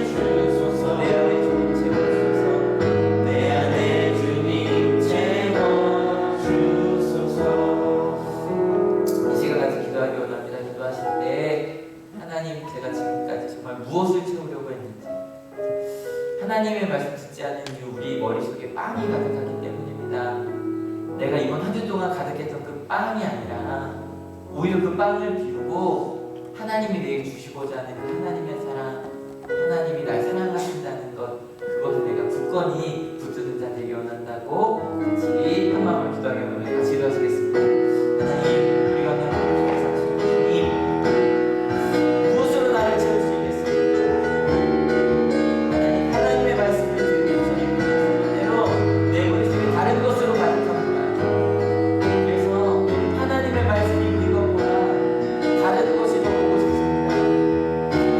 주소서. 내 안에 주님 채워주소서. 내 안에 주님 채워주소서. 이 시간 같이 기도하기 원합니다. 기도하실 때 하나님, 제가 지금까지 정말 무엇을 채우려고 했는지, 하나님의 말씀 듣지 않은 이유 우리 머릿속에 빵이 가득하기 때문입니다. 내가 이번 한 주 동안 가득했던 그 빵이 아니라 오히려 그 빵을 비우고 하나님이 내게 주시고자 하는 그 하나님의 사랑, 하나님이 날 사랑하신다는 것, 그것을 내가 굳건히 붙드는 자 되기 원한다고 같이 한 마음을 기도하기 원합니다. 같이 기도하시겠습니다. 하나님, 우리가 하나님께서 주님 무엇으로 나를 채울 수 있겠습니까? 하나님의 말씀을 듣는 주님의 말씀대로 내 머릿속에 다른 것으로 가득합니다. 그래서 하나님의 말씀 읽는 것보다 다른 것이 더 보고 싶습니다.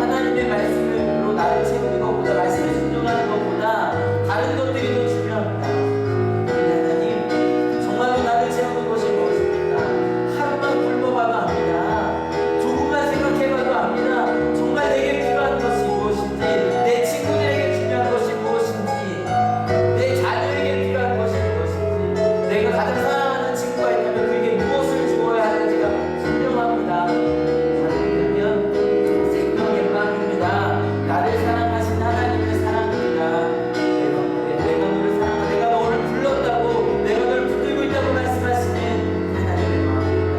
하나님의 말씀으로 나를 채우는 것보다, 말씀에 순종하는 것보다 다른 것들이 더 중요합니다. 하나님, 정말로 나를 채우는 것이 무엇입니까? 하루만 굶어봐도 압니다. 조금만 생각해봐도 압니다. 정말 내게 필요한 것이 무엇인지, 내 친구들에게 중요한 것이 무엇인지, 내 자녀에게 필요한 것이 무엇인지, 내가 가장 사랑하는 친구가 있다면 그에게 무엇을 주어야 하는지가 분명합니다. 다르면 생명의 빵입니다. 나를 사랑하신 하나님의 사랑입니다. 내가 너를 사랑하고 내가 너를 불렀다고, 내가 너를 붙들고 있다고 말씀하시는 하나님의 마음입니다.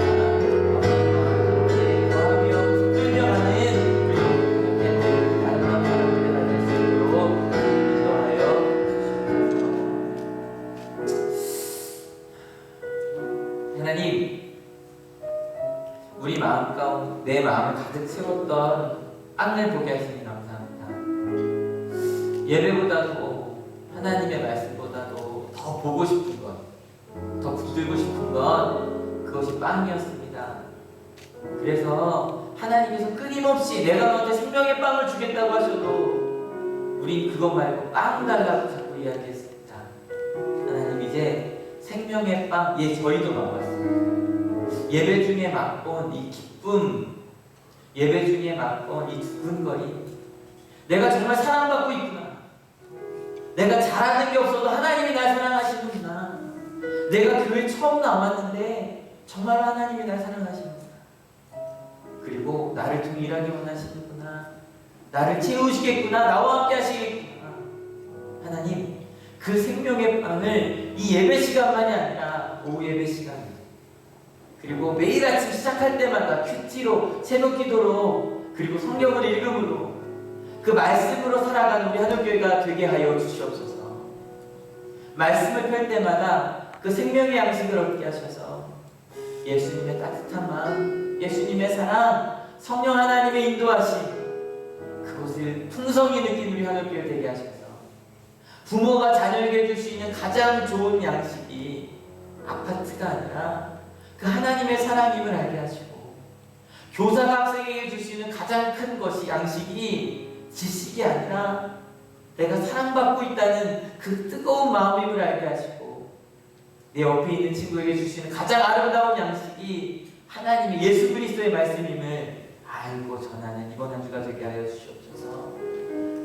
마음이여 붙들려 가는 우리 팬들 다른 마음을 될 수 있도록 기도하여 주시옵소서. 하나님, 우리 마음 가운데 내 마음을 가득 채웠던 빵을 보게 하시니 감사합니다. 예배보다도 하나님의 말씀보다도 더 보고 싶은 것, 더 붙들고 싶은 것, 그것이 빵이었습니다. 그래서 하나님께서 끊임없이 내가 너한테 생명의 빵을 주겠다고 하셔도 우린 그것 말고 빵 달라고 자꾸 이야기했습니다. 하나님, 이제 생명의 빵, 저희도 맛봤습니다. 예배 중에 맛본 이 기쁨, 예배 중에 맛본 이 두근거림, 내가 정말 사랑받고 있구나, 내가 잘하는 게 없어도 하나님이 날 사랑하시는구나, 내가 교회 처음 나왔는데 정말 하나님이 날 사랑하시는구나, 그리고 나를 동일하게 원하시는구나, 나를 채우시겠구나, 나와 함께 하시겠구나. 하나님, 그 생명의 빵을 이 예배 시간만이 아니라 오후 예배 시간, 그리고 매일 아침 시작할 때마다 큐티로, 새벽 기도로, 그리고 성경을 읽음으로 그 말씀으로 살아가는 우리 하늘교회가 되게 하여 주시옵소서. 말씀을 펼 때마다 그 생명의 양식을 얻게 하셔서 예수님의 따뜻한 마음, 예수님의 사랑, 성령 하나님의 인도하심, 그것을 풍성히 느낀 우리 하늘교회 되게 하셔서 부모가 자녀에게 줄 수 있는 가장 좋은 양식이 아파트가 아니라 그 하나님의 사랑임을 알게 하시고, 교사가 학생에게 줄 수 있는 가장 큰 것이 양식이 지식이 아니라 내가 사랑받고 있다는 그 뜨거운 마음임을 알게 하시고, 내 옆에 있는 친구에게 줄 수 있는 가장 아름다운 양식이 하나님의 예수 그리스도의 말씀임을 알고 전하는 이번 한 주가 되게 하여 주시옵소서.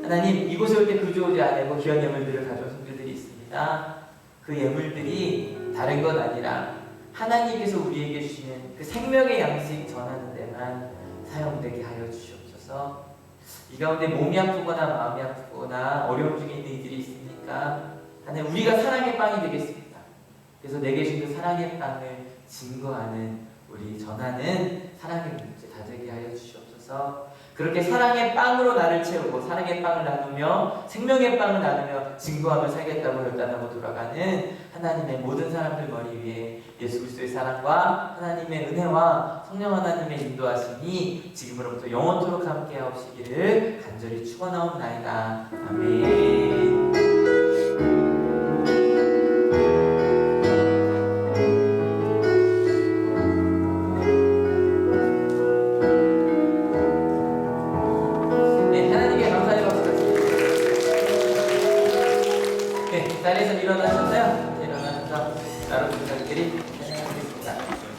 하나님, 이곳에 올 때 그저오지 않고 귀한 예물들을 가져온 성도들이 있습니다. 그 예물들이 다른 것 아니라 하나님께서 우리에게 주시는 그 생명의 양식 전하는 데만 사용되게 하여 주시옵소서. 이 가운데 몸이 아프거나 마음이 아프거나 어려움 중에 있는 이들이 있으니까 하나님, 우리가 사랑의 빵이 되겠습니다. 그래서 내게 주신 그 사랑의 빵을 증거하는, 우리 전하는 사랑의 문제 다 되게 하여 주시옵소서. 그렇게 사랑의 빵으로 나를 채우고 사랑의 빵을 나누며 생명의 빵을 나누며 증거하며 살겠다고 결단하고 돌아가는 하나님의 모든 사람들 머리 위에 예수 그리스도의 사랑과 하나님의 은혜와 성령 하나님의 인도하심이 지금으로부터 영원토록 함께 하옵시기를 간절히 축원하옵나이다. 아멘. 자리에서 일어나셨나요? 일어나셔서 나로 분들끼리 찬양하겠습니다.